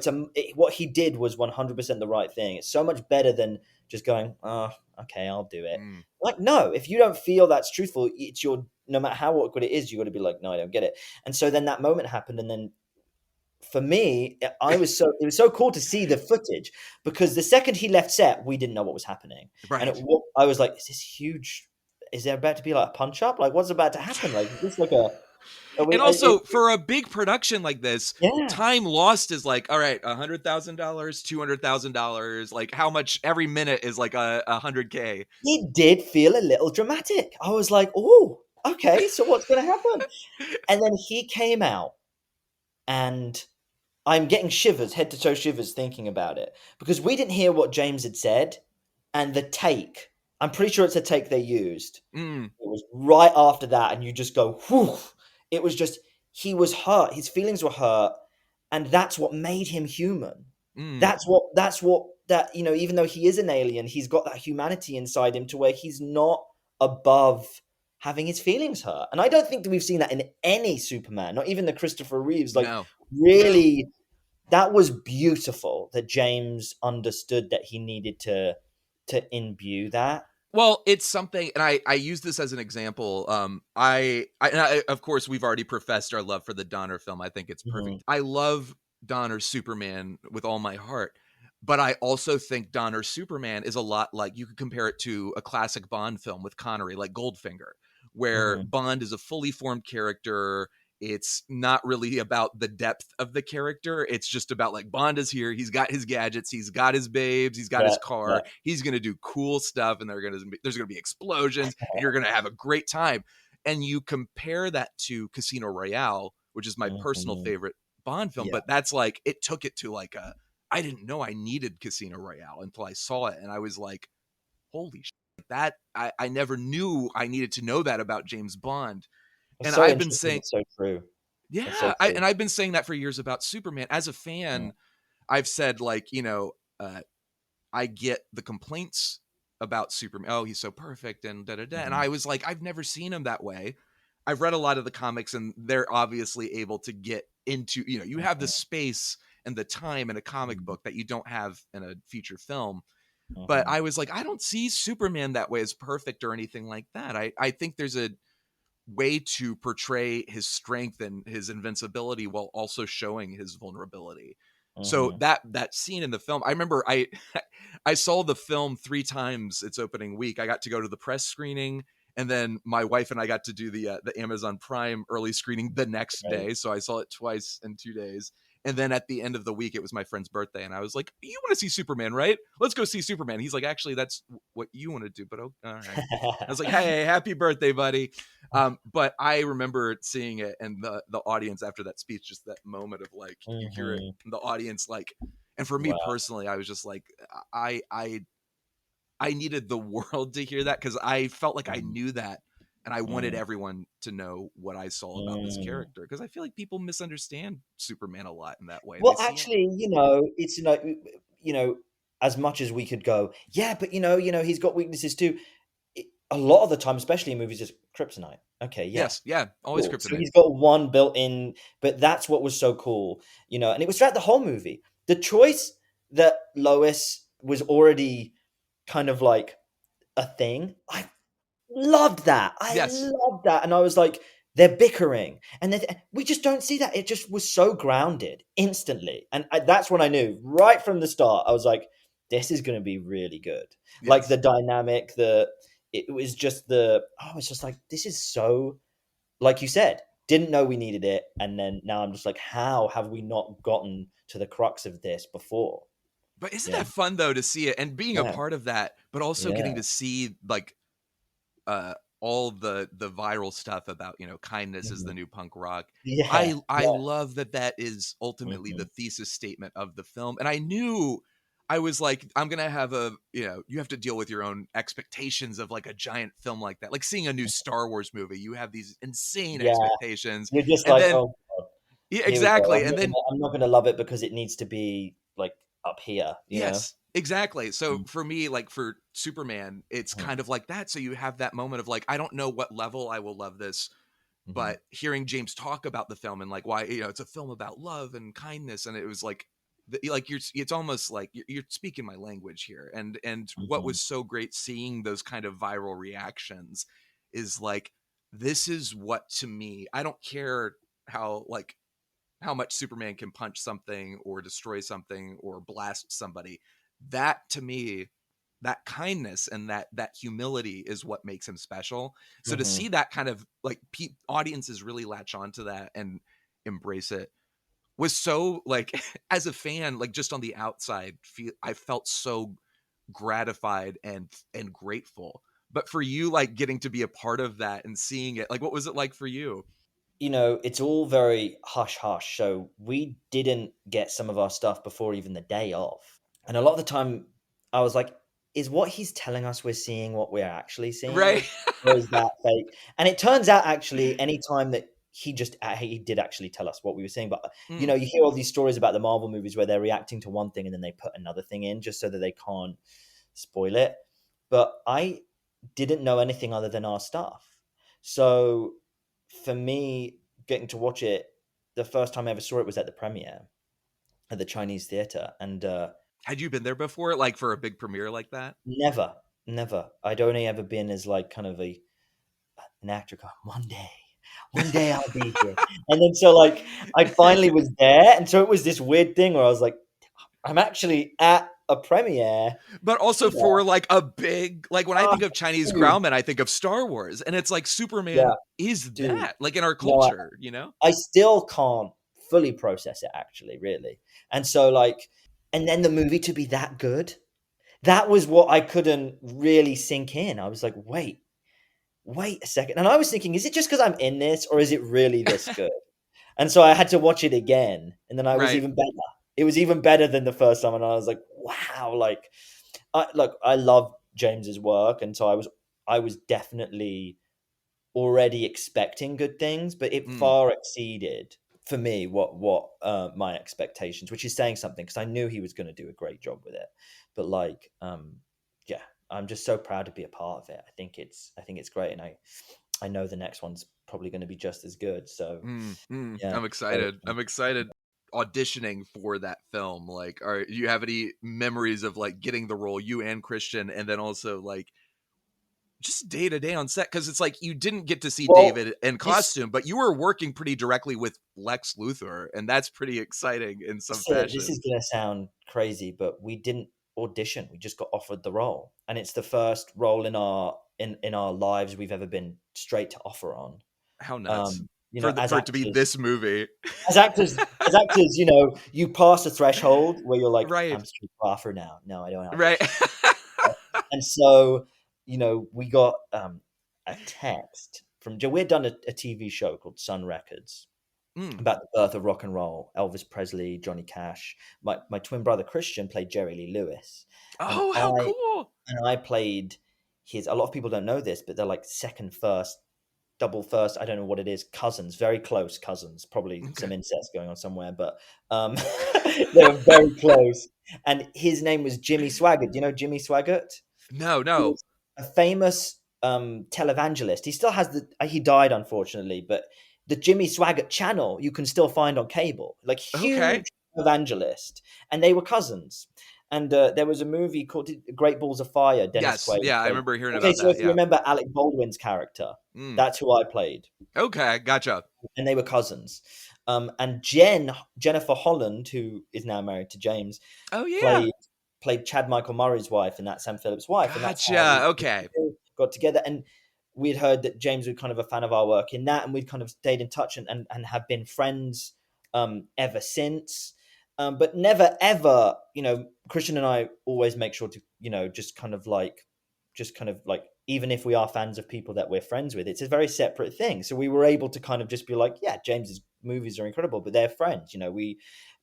what he did was 100% the right thing. It's so much better than just going, oh, okay, I'll do it. Like, no, if you don't feel that's truthful, it's no matter how awkward it is, you got to be like, no, I don't get it. And so then that moment happened, and then for me, it was so cool to see the footage, because the second he left set, we didn't know what was happening. Right. And I was like, is this huge? Is there about to be like a punch up? Like, what's about to happen? Like, is this like and also for a big production like this, yeah. time lost is like, all right, $100,000, $200,000. Like, how much every minute is like $100K. It did feel a little dramatic. I was like, oh, okay, so what's going to happen? And then he came out, and I'm getting shivers, head to toe shivers, thinking about it, because we didn't hear what James had said, and the take, I'm pretty sure it's a take they used. It was right after that, and you just go, whew. It was just, he was hurt. His feelings were hurt, and that's what made him human. That's what, even though he is an alien, he's got that humanity inside him to where he's not above having his feelings hurt. And I don't think that we've seen that in any Superman, not even the Christopher Reeves. Like, no. Really, that was beautiful that James understood that he needed to imbue that. Well, it's something, and I use this as an example. I of course, we've already professed our love for the Donner film. I think it's perfect. I love Donner's Superman with all my heart, but I also think Donner's Superman is a lot like, you could compare it to a classic Bond film with Connery, like Goldfinger, where Bond is a fully formed character. It's not really about the depth of the character. It's just about, like, Bond is here. He's got his gadgets. He's got his babes. He's got his car. Yeah. He's going to do cool stuff, and there's going to be explosions, and you're going to have a great time. And you compare that to Casino Royale, which is my personal favorite Bond film. Yeah. But that's like, it took it to like I didn't know I needed Casino Royale until I saw it. And I was like, holy shit, that I never knew I needed to know that about James Bond. And so I've been saying, it's so true. Yeah. So true. And I've been saying that for years about Superman. As a fan, I've said, like, I get the complaints about Superman. Oh, he's so perfect and da-da-da. And I was like, I've never seen him that way. I've read a lot of the comics, and they're obviously able to get into, you have the space and the time in a comic book that you don't have in a feature film. But I was like, I don't see Superman that way as perfect or anything like that. I think there's a way to portray his strength and his invincibility while also showing his vulnerability. So that scene in the film, I remember I saw the film 3 times its opening week. I got to go to the press screening, and then my wife and I got to do the Amazon Prime early screening the next day. So I saw it twice in 2 days. And then at the end of the week, it was my friend's birthday, and I was like, you want to see Superman, right? Let's go see Superman. He's like, actually, that's what you want to do, but all right. I was like, hey, happy birthday, buddy. But I remember seeing it, and the audience after that speech, just that moment of like, you hear it, the audience, like, and for me personally, I was just like, I needed the world to hear that, because I felt like I knew that. And I wanted everyone to know what I saw about this character, because I feel like people misunderstand Superman a lot in that way. Well, actually, it's as much as we could go, yeah, but he's got weaknesses too. A lot of the time, especially in movies, is kryptonite. Okay, yeah. Yes, yeah, always cool. kryptonite. So he's got one built in, but that's what was so cool, and it was throughout the whole movie. The choice that Lois was already kind of like a thing, I loved that. Loved that. And I was like, they're bickering. And we just don't see that. It just was so grounded instantly. And that's when I knew right from the start, I was like, this is going to be really good. Yes. Like the dynamic, it was just like, this is so, like you said, didn't know we needed it. And then now I'm just like, how have we not gotten to the crux of this before? But isn't that fun though, to see it and being a part of that, but also getting to see like all the viral stuff about, you know, kindness is the new punk rock. Yeah, I love that is ultimately the thesis statement of the film. And I knew, I was like, I'm gonna have you have to deal with your own expectations of like a giant film like that. Like seeing a new Star Wars movie, you have these insane yeah. expectations. You're just And like, then oh God, yeah, here we go. exactly. And then I'm not gonna love it because it needs to be like up here, you know? yes, exactly. So for me, like for Superman, it's Mhm. kind of like that. So you have that moment of like, I don't know what level I will love this, but hearing James talk about the film and like why, you know, it's a film about love and kindness, and it was like, it's almost like you're speaking my language here. And what was so great seeing those kind of viral reactions is like, this is what, to me, I don't care how much Superman can punch something or destroy something or blast somebody. That, to me, that kindness and that humility is what makes him special. So to see that kind of like audiences really latch onto that and embrace it was so like as a fan, like just on the outside, I felt so gratified and grateful. But for you, like getting to be a part of that and seeing it, like what was it like for you? You know, it's all very hush hush. So we didn't get some of our stuff before even the day of. And a lot of the time I was like, is what he's telling us we're seeing what we're actually Right. seeing? Or is that fake? And it turns out actually any time that he did actually tell us what we were seeing. But you know, you hear all these stories about the Marvel movies where they're reacting to one thing and then they put another thing in just so that they can't spoil it. But I didn't know anything other than our stuff. So for me, getting to watch it, the first time I ever saw it was at the premiere at the Chinese theater, and Had you been there before, like for a big premiere like that? never. I'd only ever been as like kind of an actor going, one day I'll be here, and then so like I finally was there, and so it was this weird thing where I was like, I'm actually at a premiere, But also yeah. for like a big, like when I Oh, think of Chinese dude. Grauman, I think of Star Wars, and it's like Yeah, Superman is dude. that, like in our No, culture, you know? I still can't fully process it actually, really. And so like, and then the movie to be that good, that was what I couldn't really sink in. I was like, wait a second. And I was thinking, is it just because I'm in this or is it really this good? And so I had to watch it again. And then I was Right. even better. It was even better than the first time. And I was like, wow, like, I love James's work. And so I was definitely already expecting good things, but it far exceeded for me what my expectations, which is saying something because I knew he was going to do a great job with it. But like, yeah, I'm just so proud to be a part of it. I think it's great, and I know the next one's probably going to be just as good. So yeah, I'm excited. I'm excited auditioning for that film. Like, do you have any memories of like getting the role, you and Christian, and then also like just day to day on set? Because it's like you didn't get to see well, David in this costume, but you were working pretty directly with Lex Luthor, and that's pretty exciting in some this is fashion. going to sound crazy, but we didn't audition. We just got offered the role, and it's the first role in our lives we've ever been straight to offer on. How nuts You for know, as for it to be actors, this movie, you know, you pass a threshold where you're like, right? I'm straight to offer now. No, I don't have Right. this. And so, you know, we got a text from Joe. We'd done a TV show called Sun Records about the birth of rock and roll. Elvis Presley, Johnny Cash. My twin brother Christian played Jerry Lee Lewis, and Oh, how cool! I played his. A lot of people don't know this, but they're like second, first, double first. I don't know what it is. Cousins, very close cousins. Probably some incest going on somewhere, but they were very close. And his name was Jimmy Swaggart. Do you know Jimmy Swaggart? No, He no. was a famous televangelist. He still has he died unfortunately, but the Jimmy Swaggart channel you can still find on cable. Like Okay. huge evangelist, and they were cousins. And there was a movie called Great Balls of Fire. Dennis Yes. Quaid Yeah, I played. remember hearing Okay, about so if that. you Yeah. remember Alec Baldwin's character, Mm. that's who I played, Okay, gotcha. and they were cousins. And Jennifer Holland, who is now married to James, Oh yeah. played Chad Michael Murray's wife, and that's Sam Phillips' wife, and that's how Gotcha. Okay. we got together. And we'd heard that James was kind of a fan of our work in that, and we'd kind of stayed in touch and have been friends ever since. But never ever, you know, Christian and I always make sure to, you know, just kind of like even if we are fans of people that we're friends with, it's a very separate thing. So we were able to kind of just be like, yeah, James's movies are incredible, but they're friends,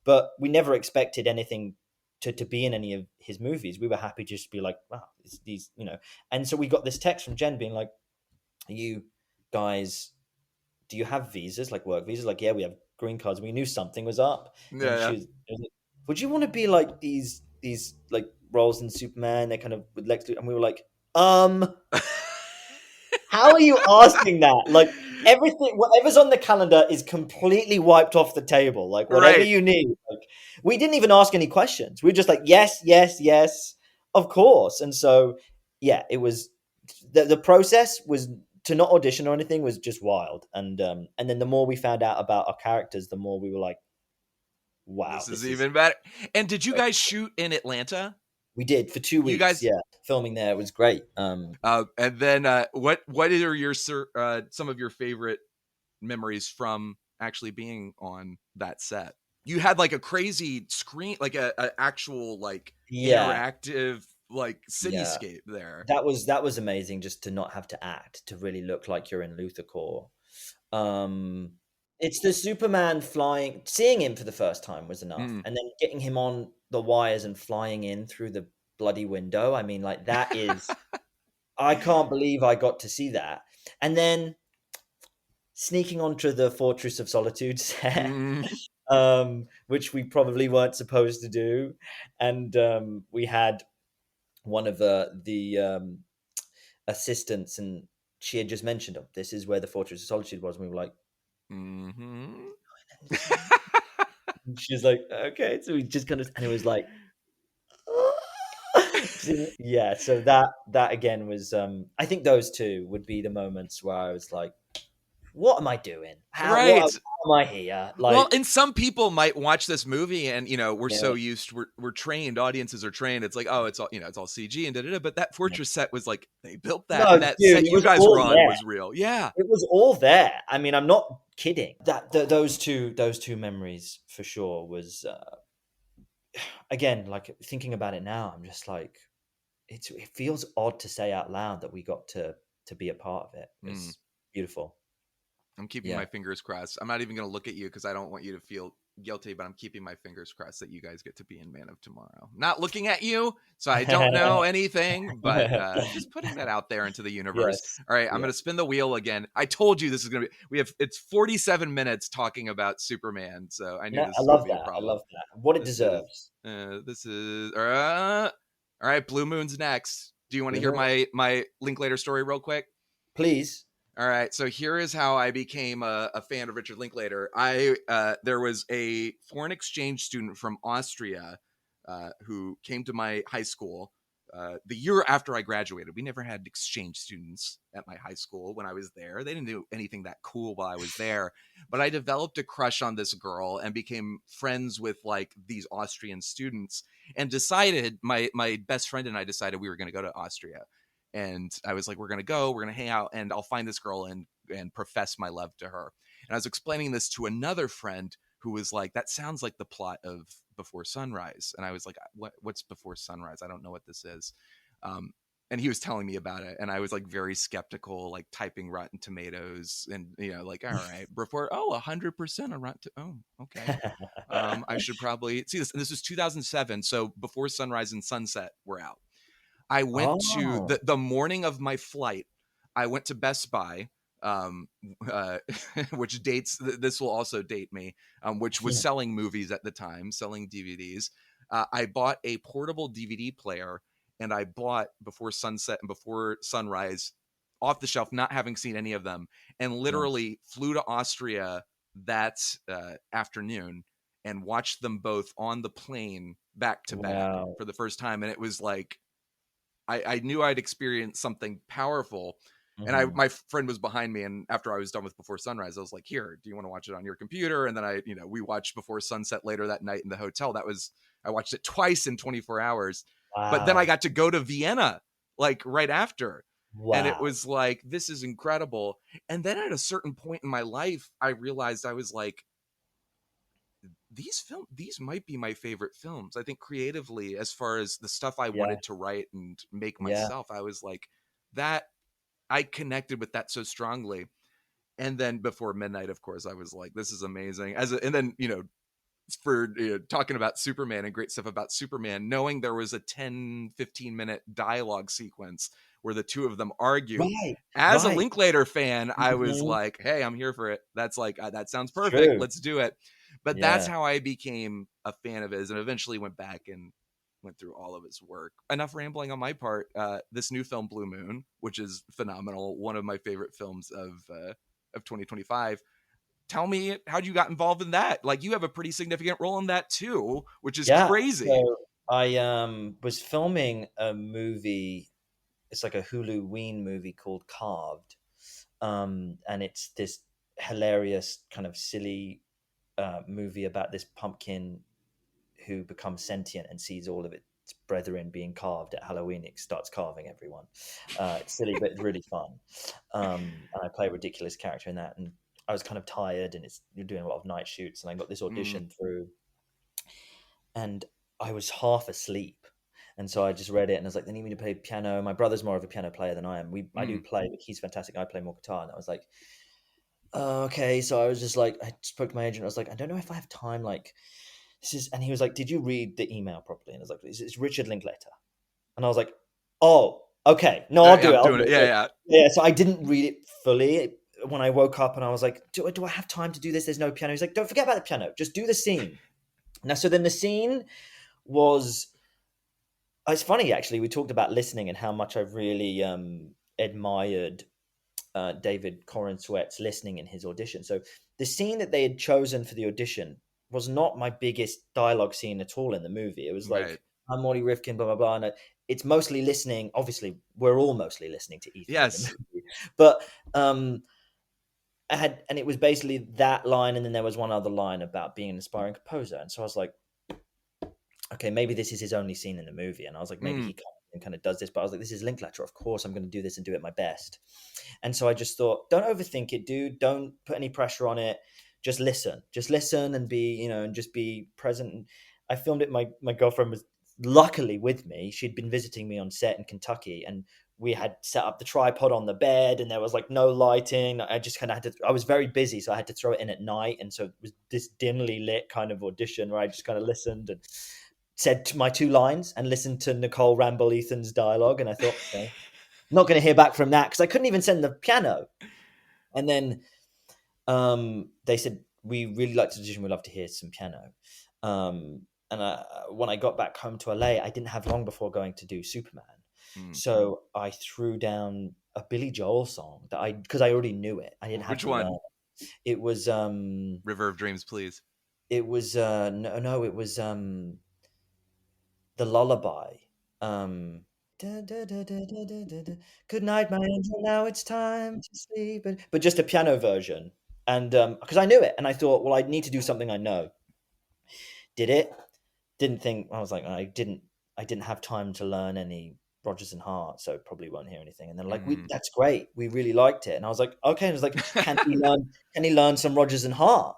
but we never expected anything to be in any of his movies. We were happy to just be like, wow, it's these, And so we got this text from Jen being like, you guys, do you have visas, like work visas? Like, yeah, we have green cards. We knew something was up. Yeah. And she was like, would you want to be like these like roles in Superman? They're kind of with Lex Luthor. And we were like, how are you asking that? Like, everything, whatever's on the calendar is completely wiped off the table. Like, whatever Right. you need. Like, we didn't even ask any questions. We were just like, yes, yes, yes, of course. And so, yeah, it was the process was to not audition or anything was just wild. And then the more we found out about our characters, the more we were like, wow, this is even better. And did you great. guys shoot in Atlanta? We did for 2 weeks. You guys, yeah, filming there. It was great. and then what are your some of your favorite memories from actually being on that set? You had like a crazy screen, like a actual like interactive like cityscape there. That was amazing, just to not have to act, to really look like you're in LuthorCorp. It's the Superman flying, seeing him for the first time was enough. And then getting him on the wires and flying in through the bloody window. I mean, like, that is, I can't believe I got to see that. And then sneaking onto the Fortress of Solitude set, which we probably weren't supposed to do. And we had one of the assistants, and she had just mentioned, oh, this is where the Fortress of Solitude was. And we were like, she's like, okay. So we just kind of, and it was like, yeah. So that again was, I think those two would be the moments where I was like, what am I doing? How am I here? Like, well, and some people might watch this movie and, we're so used, we're trained, audiences are trained. It's like, oh, it's all, it's all CG and da-da-da. But that Fortress set was like, they built that. No, and that dude, set you guys were on was real. Yeah. It was all there. I mean, I'm not kidding. Those two memories for sure was, again, like, thinking about it now, I'm just like, it feels odd to say out loud that we got to be a part of it. It's beautiful. I'm keeping my fingers crossed. I'm not even going to look at you because I don't want you to feel guilty, but I'm keeping my fingers crossed that you guys get to be in Man of Tomorrow. Not looking at you, so I don't know anything, but just putting that out there into the universe. Yes. All right, I'm going to spin the wheel again. I told you this is going to be, it's 47 minutes talking about Superman, so I knew this was going to be a problem. I love that. What it deserves. This is, all right, Blue Moon's next. Do you want to hear my Linklater story real quick? Please. All right, so here is how I became a fan of Richard Linklater. There was a foreign exchange student from Austria who came to my high school the year after I graduated. We never had exchange students at my high school when I was there. They didn't do anything that cool while I was there. But I developed a crush on this girl and became friends with like these Austrian students and decided, my best friend and I decided we were going to go to Austria. And I was like, we're going to hang out, and I'll find this girl and profess my love to her. And I was explaining this to another friend who was like, that sounds like the plot of Before Sunrise. And I was like, what's Before Sunrise? I don't know what this is. And he was telling me about it. And I was like very skeptical, like typing Rotten Tomatoes and, like, all right, before, 100% on Rotten okay. I should probably see this. And this was 2007. So Before Sunrise and Sunset were out. I went to the morning of my flight. I went to Best Buy, which dates, this will also date me, which was selling movies at the time, selling DVDs. I bought a portable DVD player, and I bought Before Sunset and Before Sunrise off the shelf, not having seen any of them, and literally flew to Austria that afternoon and watched them both on the plane back to back for the first time. And it was like, I knew I'd experienced something powerful. And my friend was behind me. And after I was done with Before Sunrise, I was like, here, do you want to watch it on your computer? And then we watched Before Sunset later that night in the hotel. I watched it twice in 24 hours. Wow. But then I got to go to Vienna, like right after. Wow. And it was like, this is incredible. And then at a certain point in my life, I realized I was like, these might be my favorite films. I think creatively, as far as the stuff I wanted to write and make myself, I was like, that I connected with that so strongly. And then before midnight, of course, I was like, this is amazing. And then, for talking about Superman and great stuff about Superman, knowing there was a 10-15 minute dialogue sequence where the two of them argue. Right. As a Linklater fan, I was Mhm. like, hey, I'm here for it. That's like, that sounds perfect. True. Let's do it. But that's Yeah. how I became a fan of his, and eventually went back and went through all of his work. Enough rambling on my part. This new film, Blue Moon, which is phenomenal, one of my favorite films of 2025. Tell me how you got involved in that. Like, you have a pretty significant role in that too, which is crazy. So I was filming a movie. It's like a Hulu Ween movie called Carved, and it's this hilarious kind of silly movie about this pumpkin who becomes sentient and sees all of its brethren being carved at Halloween. It starts carving everyone. It's silly, but really fun. And I play a ridiculous character in that. And I was kind of tired, and you're doing a lot of night shoots, and I got this audition through, and I was half asleep. And so I just read it, and I was like, they need me to play piano. My brother's more of a piano player than I am. I do play, but he's fantastic. I play more guitar. And I was like, okay. So I was just like, I spoke to my agent. I was like, I don't know if I have time. Like, and he was like, did you read the email properly? And I was like, it's Richard Linklater. And I was like, oh, okay. No, I'll do it. Doing it. Yeah. So I didn't read it fully. When I woke up and I was like, do I have time to do this? There's no piano. He's like, don't forget about the piano. Just do the scene. Now, so then the scene was, it's funny, actually. We talked about listening and how much I've really admired David Corenswet's listening in his audition. So the scene that they had chosen for the audition was not my biggest dialogue scene at all in the movie. It was like, I'm Morty Rifkin, blah, blah, blah. And it's mostly listening. Obviously, we're all mostly listening to Ethan. Yes. But and it was basically that line. And then there was one other line about being an aspiring composer. And so I was like, okay, maybe this is his only scene in the movie. And I was like, maybe he kind of does this. But I was like, this is Linklater. Of course, I'm going to do this and do it my best. And so I just thought, don't overthink it, dude. Don't put any pressure on it. Just listen and be, and just be present. And I filmed it. My girlfriend was luckily with me. She'd been visiting me on set in Kentucky, and we had set up the tripod on the bed, and there was like no lighting. I just kind of had to, I was very busy, so I had to throw it in at night. And so it was this dimly lit kind of audition where I just kind of listened and said my 2 lines and listened to Nicole ramble Ethan's dialogue. And I thought, okay, I'm not going to hear back from that because I couldn't even send the piano. And then they said, we really liked the audition. We'd love to hear some piano. And when I got back home to LA, I didn't have long before going to do Superman. So I threw down a Billy Joel song because I already knew it. I didn't have Which one? It was River of Dreams, Please. It was no, it was the Lullaby. Good night, my angel. Now it's time to sleep. But just a piano version. And because I knew it, and I thought, well, I need to do something I know. Did it? Didn't think. I was like, I didn't have time to learn any Rodgers and Hart, so probably won't hear anything. And they're like, that's great. We really liked it. And I was like, okay. And I was like, can he learn some Rodgers and Hart?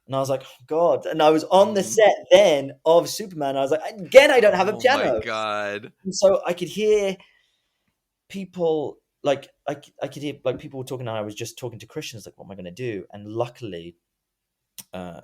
And I was like, oh, God. And I was on the set then of Superman. I was like, again, I don't have a piano. Oh my God. And so I could hear people I could hear like people were talking, and I was just talking to Christians, like, what am I going to do? And luckily, her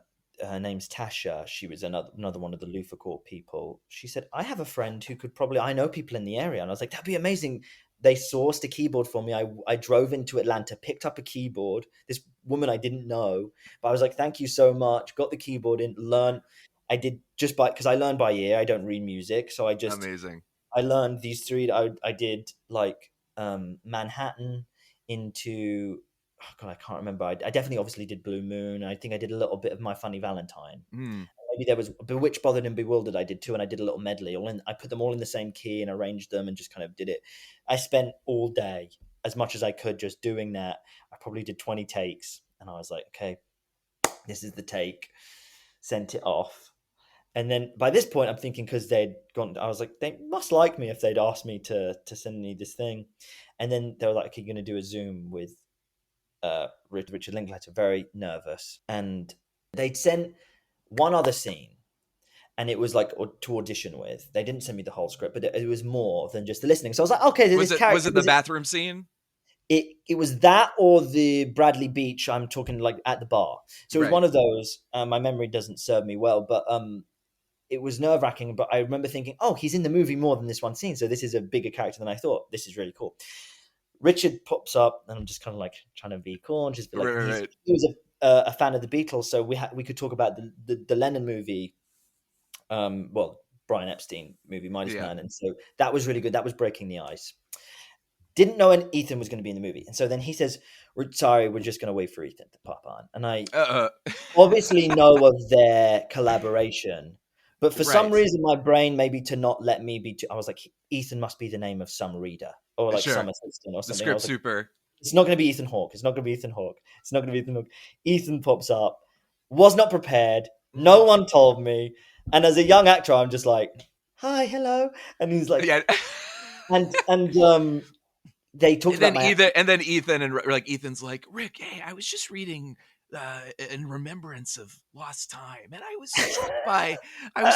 name's Tasha. She was another one of the LuthorCorp people. She said, I have a friend who could I know people in the area. And I was like, that'd be amazing. They sourced a keyboard for me. I drove into Atlanta, picked up a keyboard. This woman I didn't know, but I was like, thank you so much. Got the keyboard in, learned. I did because I learned by ear. I don't read music. So Amazing. I learned these 3. I did like Manhattan into, oh God, I can't remember. I definitely obviously did Blue Moon. I think I did a little bit of My Funny Valentine. Maybe there was Bewitched, Bothered and Bewildered I did too, and I did a little medley. I put them all in the same key and arranged them and just kind of did it. I spent all day, as much as I could, just doing that. I probably did 20 takes, and I was like, okay, this is the take. Sent it off. And then by this point, I'm thinking, because they'd gone, I was like, they must like me if they'd asked me to send me this thing. And then they were like, okay, you're going to do a Zoom with Richard Linklater, very nervous. And they'd sent one other scene, and it was like to audition with. They didn't send me the whole script, but it was more than just the listening. So I was like, okay, was it the bathroom scene? it was that or the Bradley Beach. I'm talking like at the bar. So it was Right. one of those. My memory doesn't serve me well, but it was nerve wracking. But I remember thinking, oh, he's in the movie more than this one scene. So this is a bigger character than I thought. This is really cool. Richard pops up, and I'm just kind of like trying to be cool and just be like, Right. he was a fan of the Beatles, so we could talk about the Lennon movie. Well, Brian Epstein movie, Midas Man, and so that was really good. That was breaking the ice. Didn't know Ethan was going to be in the movie, and so then he says, we're just going to wait for Ethan to pop on." And I obviously know of their collaboration, but for some reason, my brain maybe to not let me be. I was like, Ethan must be the name of some reader or like some assistant or something. The script like, super. It's not going to be Ethan Hawke. It's not going to be Ethan Hawke. It's not going to be Ethan Hawke. Ethan pops up. Was not prepared. No one told me. And as a young actor, I'm just like, "Hi, hello," and he's like, Yeah. and they talked about Ethan and like Ethan's like, Rick, hey, I was just reading in remembrance of lost time, and I was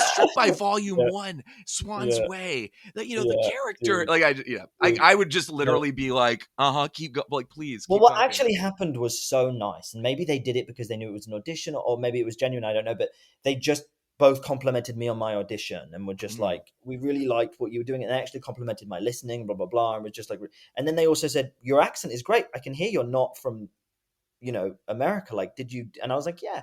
struck by volume 1, Swan's Way, that the character, dude. I would just literally be like, keep go, like, please keep well, what talking. actually happened was so nice, and maybe they did it because they knew it was an audition, or maybe it was genuine, I don't know, but they just both complimented me on my audition and were just like, we really liked what you were doing, and they actually complimented my listening, blah blah blah, and was just like, and then they also said, your accent is great, I can hear you're not from America, like, did you? And I was like, yeah.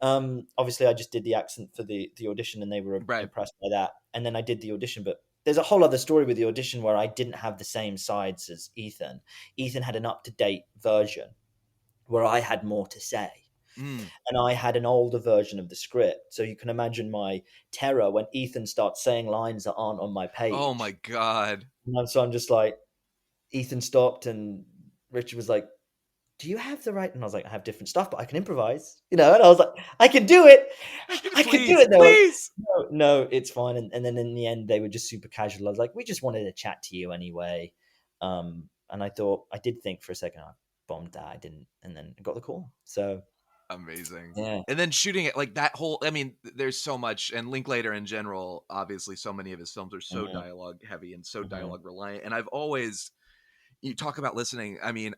Obviously I just did the accent for the audition, and they were impressed by that, and then I did the audition. But there's a whole other story with the audition where I didn't have the same sides as Ethan. Ethan had an up-to-date version where I had more to say. And I had an older version of the script. So you can imagine my terror when Ethan starts saying lines that aren't on my page. Oh my God. And so I'm just like, Ethan stopped, and Richard was like, do you have the right? And I was like, I have different stuff, but I can improvise, and I was like, I can do it. I can do it. Please. No, it's fine. And then in the end, they were just super casual. I was like, we just wanted to chat to you anyway. And I did think for a second, I bombed that. I didn't. And then I got the call. So amazing. Yeah. And then shooting it like that whole, I mean, there's so much, and Linklater in general, obviously so many of his films are so dialogue heavy and so dialogue reliant. And I've always, you talk about listening. I mean,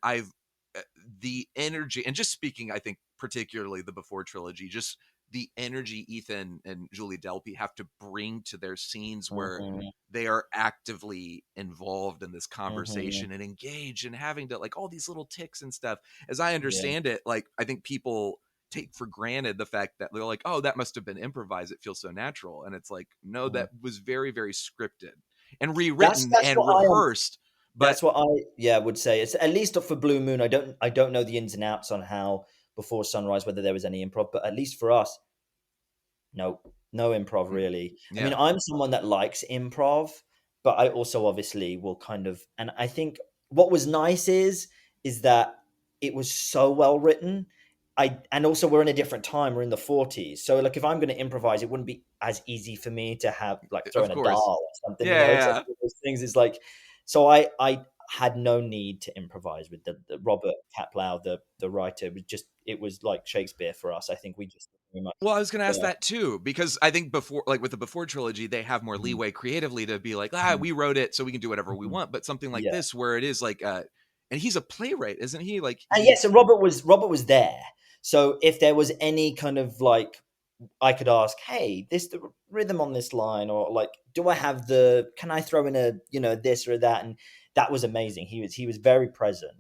the energy, and just speaking, I think particularly the Before trilogy, just the energy Ethan and Julie Delpy have to bring to their scenes where they are actively involved in this conversation and engaged and having to, like, all these little ticks and stuff. As I understand it, like, I think people take for granted the fact that they're like, oh, that must have been improvised. It feels so natural. And it's like, no, that was very, very scripted and rewritten and rehearsed. But that's what I would say. It's at least for Blue Moon. I don't know the ins and outs on how Before Sunrise, whether there was any improv, but at least for us, no improv really. I mean, I'm someone that likes improv, but I also obviously will kind of, and I think what was nice is that it was so well written. And also we're in a different time. We're in the 40s. So like, if I'm going to improvise, it wouldn't be as easy for me to have like throw in a doll or something. It's like those things is like, so I had no need to improvise with the Robert Kaplow, the writer. It was like Shakespeare for us. I think we just very much. Well, I was going to ask that too, because I think before, like with the Before trilogy, they have more leeway creatively to be like, we wrote it, so we can do whatever we want. But something like this, where it is like, and he's a playwright, isn't he? Like, so Robert was there. So if there was any kind of like, I could ask, hey, the rhythm on this line, or like, can I throw in a, this or that? And that was amazing. He was very present.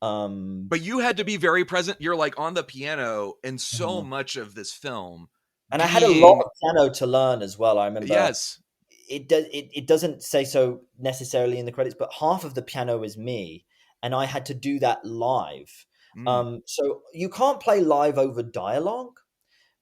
But you had to be very present. You're like on the piano in so much of this film. And I had a lot of piano to learn as well. I remember. Yes. It doesn't say so necessarily in the credits, but half of the piano is me, and I had to do that live. So you can't play live over dialogue.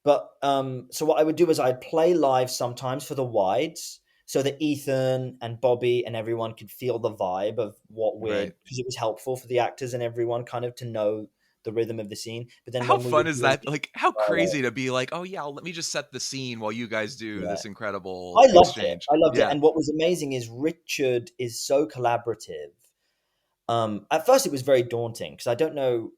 But so what I would do is I'd play live sometimes for the wides, so that Ethan and Bobby and everyone could feel the vibe of what we're, because it was helpful for the actors and everyone kind of to know the rhythm of the scene. But then how fun is that? Like, how crazy to be like, oh yeah, let me just set the scene while you guys do this incredible exchange. I loved it. And what was amazing is Richard is so collaborative. At first it was very daunting because I don't know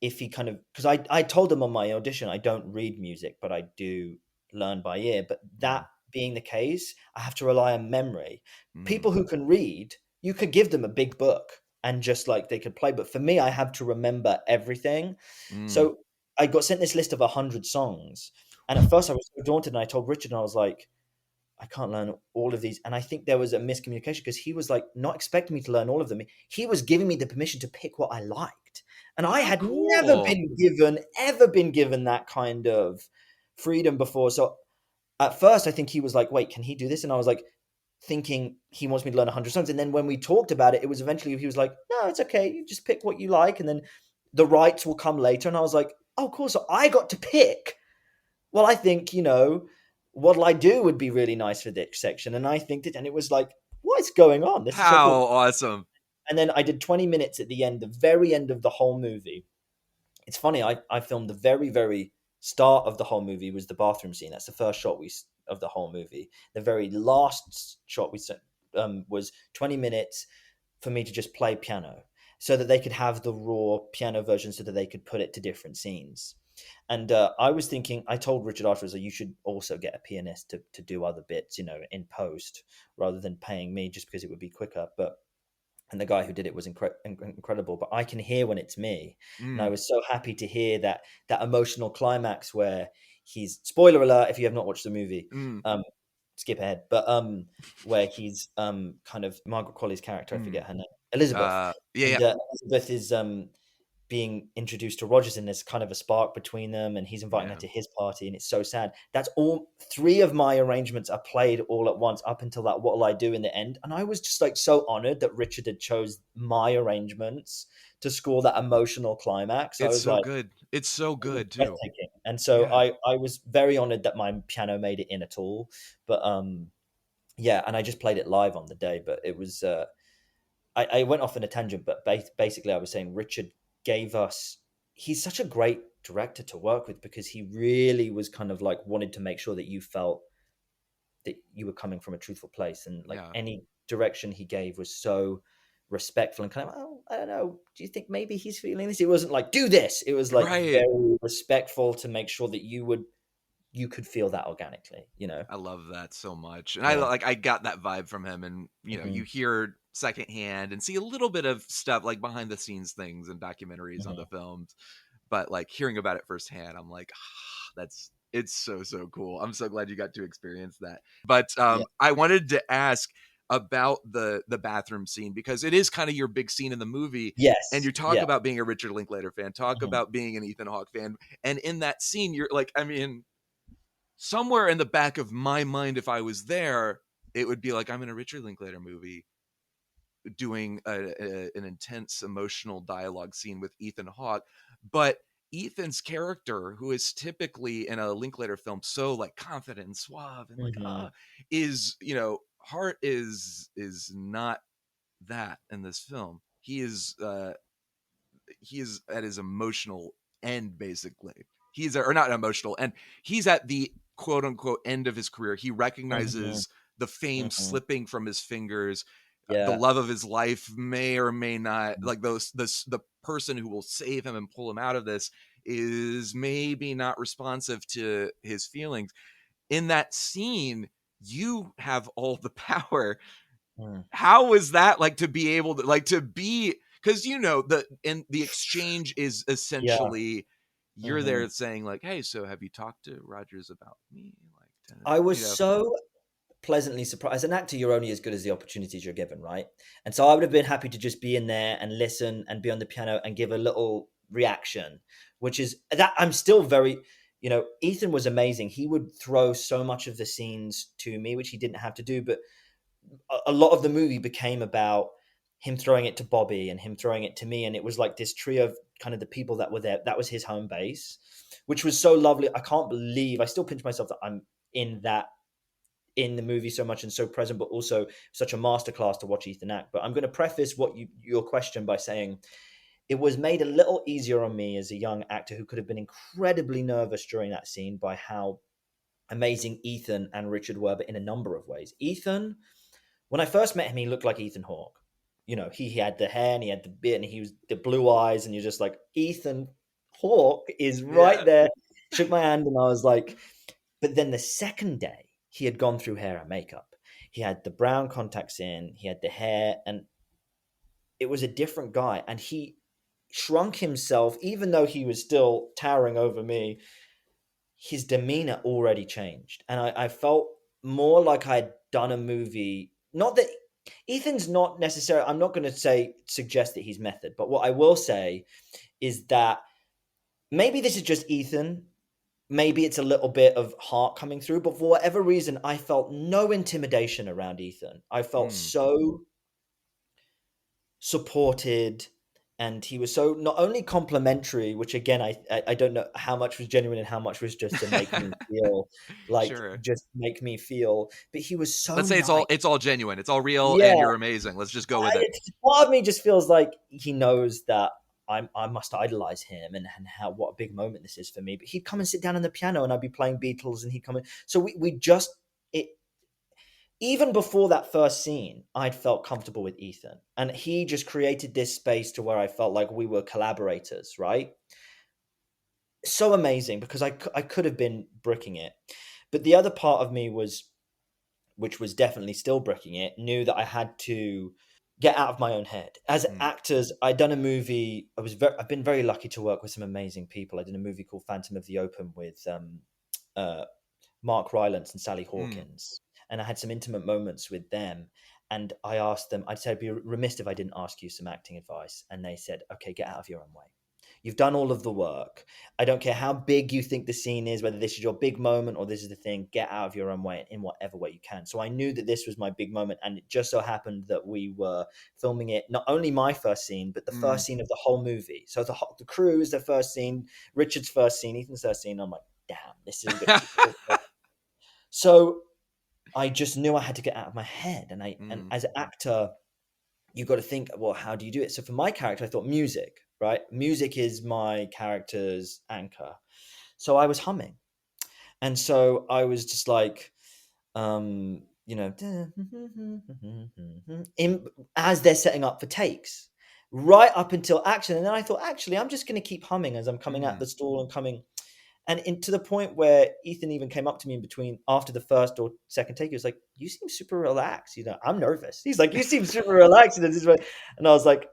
if he kind of, because I told him on my audition, I don't read music, but I do learn by ear. But that being the case, I have to rely on memory. People who can read, you could give them a big book and just like they could play. But for me, I have to remember everything. Mm. So I got sent this list of 100 songs. And at first I was so daunted, and I told Richard, and I was like, I can't learn all of these. And I think there was a miscommunication because he was like not expecting me to learn all of them. He was giving me the permission to pick what I liked. And I had never been given that kind of freedom before. So at first I think he was like, wait, can he do this? And I was like thinking he wants me to learn 100 songs. And then when we talked about it, it was eventually, he was like, no, it's okay. You just pick what you like. And then the rights will come later. And I was like, oh, cool. So I got to pick. Well, I think, what'll I do would be really nice for this section. And I think that, and it was like, what is going on? This is so cool. Awesome. And then I did 20 minutes at the end, the very end of the whole movie. It's funny, I filmed the very, very start of the whole movie was the bathroom scene. That's the first shot of the whole movie. The very last shot was 20 minutes for me to just play piano so that they could have the raw piano version so that they could put it to different scenes. And I was thinking, I told Richard afterwards, you should also get a pianist to do other bits, in post, rather than paying me, just because it would be quicker. And the guy who did it was incredible. But I can hear when it's me. And I was so happy to hear that emotional climax where he's, spoiler alert, if you have not watched the movie, skip ahead. But where he's kind of Margaret Qualley's character, I forget her name, Elizabeth. Elizabeth is being introduced to Rogers, and there's kind of a spark between them, and he's inviting her to his party, and it's so sad. That's all. 3 of my arrangements are played all at once up until that "What'll I Do" in the end, and I was just like so honored that Richard had chose my arrangements to score that emotional climax. It's so good. It's so good too. And so I was very honored that my piano made it in at all. But and I just played it live on the day. But it was I went off on a tangent, but basically I was saying Richard gave us, he's such a great director to work with because he really was kind of like wanted to make sure that you felt that you were coming from a truthful place, and like any direction he gave was so respectful and kind of, I don't know, do you think maybe he's feeling this? It wasn't like do this, it was like very respectful to make sure that you could feel that organically. I love that so much. And I got that vibe from him, and you hear secondhand and see a little bit of stuff like behind the scenes things and documentaries on the films, but like hearing about it firsthand, I'm like, it's so cool. I'm so glad you got to experience that. But I wanted to ask about the bathroom scene, because it is kind of your big scene in the movie. Yes. And you talk about being a Richard Linklater fan, talk about being an Ethan Hawke fan, and in that scene you're like, I mean, somewhere in the back of my mind, if I was there, it would be like, I'm in a Richard Linklater movie doing an intense emotional dialogue scene with Ethan Hawke. But Ethan's character, who is typically in a Linklater film so like confident and suave and like is, Hart is not that in this film. He is at his emotional end, basically. He's or not emotional end. He's at the quote unquote end of his career. He recognizes the fame slipping from his fingers. The love of his life may or may not, like the person who will save him and pull him out of this is maybe not responsive to his feelings. In that scene, you have all the power. How was that like to be able to because the exchange is essentially you're there saying like, hey, so have you talked to Rogers about me? Like, I was so pleasantly surprised. As an actor, you're only as good as the opportunities you're given, right? And so I would have been happy to just be in there and listen and be on the piano and give a little reaction, which is that I'm still very, Ethan was amazing. He would throw so much of the scenes to me, which he didn't have to do, but a lot of the movie became about him throwing it to Bobby and him throwing it to me. And it was like this trio of kind of the people that were there. That was his home base, which was so lovely. I can't believe, I still pinch myself that I'm in the movie so much and so present, but also such a masterclass to watch Ethan act. But I'm going to preface your question by saying it was made a little easier on me as a young actor who could have been incredibly nervous during that scene by how amazing Ethan and Richard were, but in a number of ways. Ethan, when I first met him, he looked like Ethan Hawke. He had the hair and he had the beard and he was the blue eyes, and you're just like, Ethan Hawke is right there. Shook my hand and I was like, but then the second day, he had gone through hair and makeup. He had the brown contacts in, he had the hair, and it was a different guy, and he shrunk himself, even though he was still towering over me. His demeanor already changed, and I felt more like I'd done a movie. Not that Ethan's not necessarily, I'm not going to suggest that he's method, but what I will say is that maybe this is just Ethan. Maybe it's a little bit of heart coming through, but for whatever reason, I felt no intimidation around Ethan. I felt so supported, and he was so not only complimentary, which again, I don't know how much was genuine and how much was just to make me feel like, Sure. just make me feel, but he was so Let's say nice. it's all genuine. It's all real, Yeah. and you're amazing. Let's just go with it. Part of me just feels like he knows that I must idolize him, and how, what a big moment this is for me. But he'd come and sit down on the piano, and I'd be playing Beatles, and he'd come in. So we just, even before that first scene, I'd felt comfortable with Ethan, and he just created this space to where I felt like we were collaborators, right? So amazing, because I could have been bricking it, but the other part of me which was definitely still bricking it, knew that I had to get out of my own head. As actors, I'd done a movie. I've been very lucky to work with some amazing people. I did a movie called Phantom of the Open with Mark Rylance and Sally Hawkins. And I had some intimate moments with them. And I asked them, I'd say I'd be remiss if I didn't ask you some acting advice. And they said, okay, get out of your own way. You've done all of the work. I don't care how big you think the scene is, whether this is your big moment or this is the thing, get out of your own way in whatever way you can. So I knew that this was my big moment. And it just so happened that we were filming it, not only my first scene, but the first scene of the whole movie. So the crew is the first scene, Richard's first scene, Ethan's first scene. I'm like, damn, this is a bit too cool. So I just knew I had to get out of my head. And as an actor, you got to think, well, how do you do it? So for my character, I thought music, right? Music is my character's anchor. So I was humming. And so I was just like, as they're setting up for takes, right up until action. And then I thought, actually, I'm just going to keep humming as I'm coming out the stall and coming. And to the point where Ethan even came up to me in between after the first or second take. He was like, you seem super relaxed. I'm nervous. He's like, you seem super relaxed. And I was like,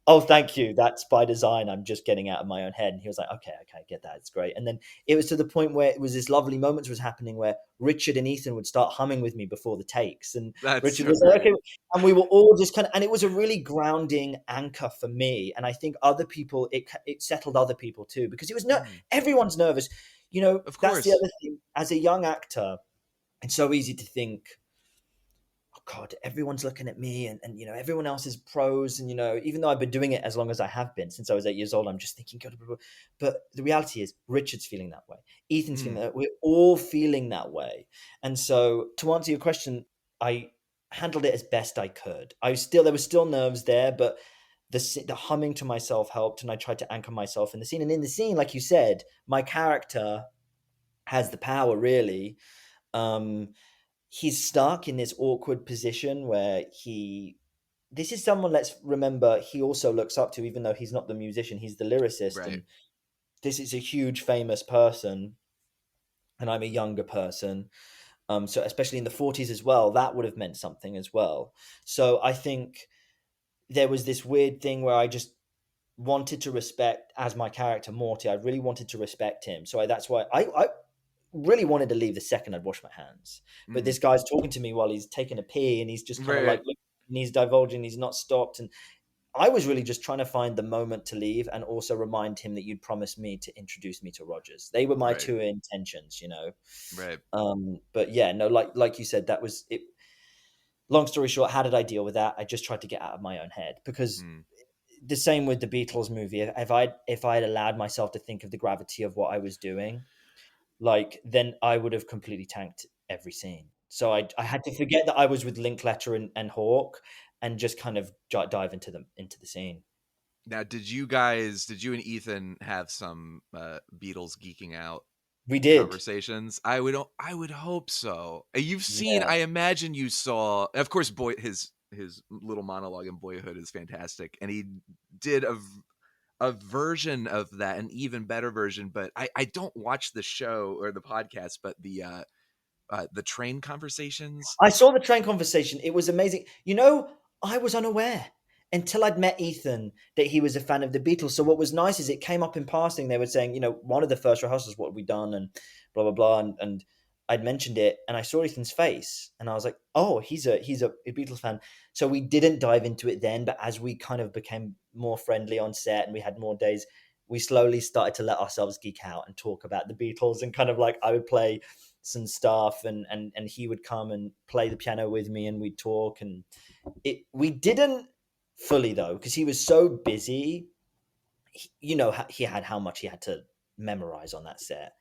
oh, thank you. That's by design. I'm just getting out of my own head. And he was like, okay, I get that. It's great. And then it was to the point where it was this lovely moments was happening where Richard and Ethan would start humming with me before the takes. And Richard was like, okay. And we were all just and it was a really grounding anchor for me. And I think other people, it settled other people too, because it was everyone's nervous. Of course. That's the other thing. As a young actor, it's so easy to think, oh God, everyone's looking at me and everyone else is pros. And, even though I've been doing it as long as I have been, since I was 8 years old, I'm just thinking, God, but the reality is Richard's feeling that way. Ethan's feeling that way. We're all feeling that way. And so to answer your question, I handled it as best I could. There were still nerves there, but the humming to myself helped, and I tried to anchor myself in the scene. And in the scene, like you said, my character has the power, really. He's stuck in this awkward position where this is someone, let's remember, he also looks up to, even though he's not the musician, he's the lyricist. Right. And this is a huge famous person, and I'm a younger person. So especially in the 40s as well, that would have meant something as well. So I think there was this weird thing where I just wanted to respect, as my character Morty, I really wanted to respect him. So that's why I really wanted to leave the second I'd wash my hands. But this guy's talking to me while he's taking a pee, and he's just kind of like, and he's divulging, he's not stopped. And I was really just trying to find the moment to leave, and also remind him that you'd promised me to introduce me to Rogers. They were my two intentions, Right. But yeah, no, like you said, that was it. Long story short, how did I deal with that? I just tried to get out of my own head, because the same with the Beatles movie. If I'd allowed myself to think of the gravity of what I was doing, then I would have completely tanked every scene. So I had to forget that I was with Linklater and Hawke, and just kind of dive into the scene. Now, did you and Ethan have some Beatles geeking out? We did conversations. I would hope so. You've seen. I imagine you saw. Of course, his little monologue in Boyhood is fantastic, and he did a version of that, an even better version. But I don't watch the show or the podcast, but the train conversations. I saw the train conversation. It was amazing. I was unaware. until I'd met Ethan that he was a fan of the Beatles. So what was nice is it came up in passing. They were saying, one of the first rehearsals, what have we done, and blah blah blah, and I'd mentioned it, and I saw Ethan's face, and I was like, oh, he's a Beatles fan. So we didn't dive into it then, but as we kind of became more friendly on set and we had more days, we slowly started to let ourselves geek out and talk about the Beatles, and kind of like I would play some stuff, and he would come and play the piano with me, and we'd talk, and we didn't fully though, because he was so busy. He had how much he had to memorize on that set.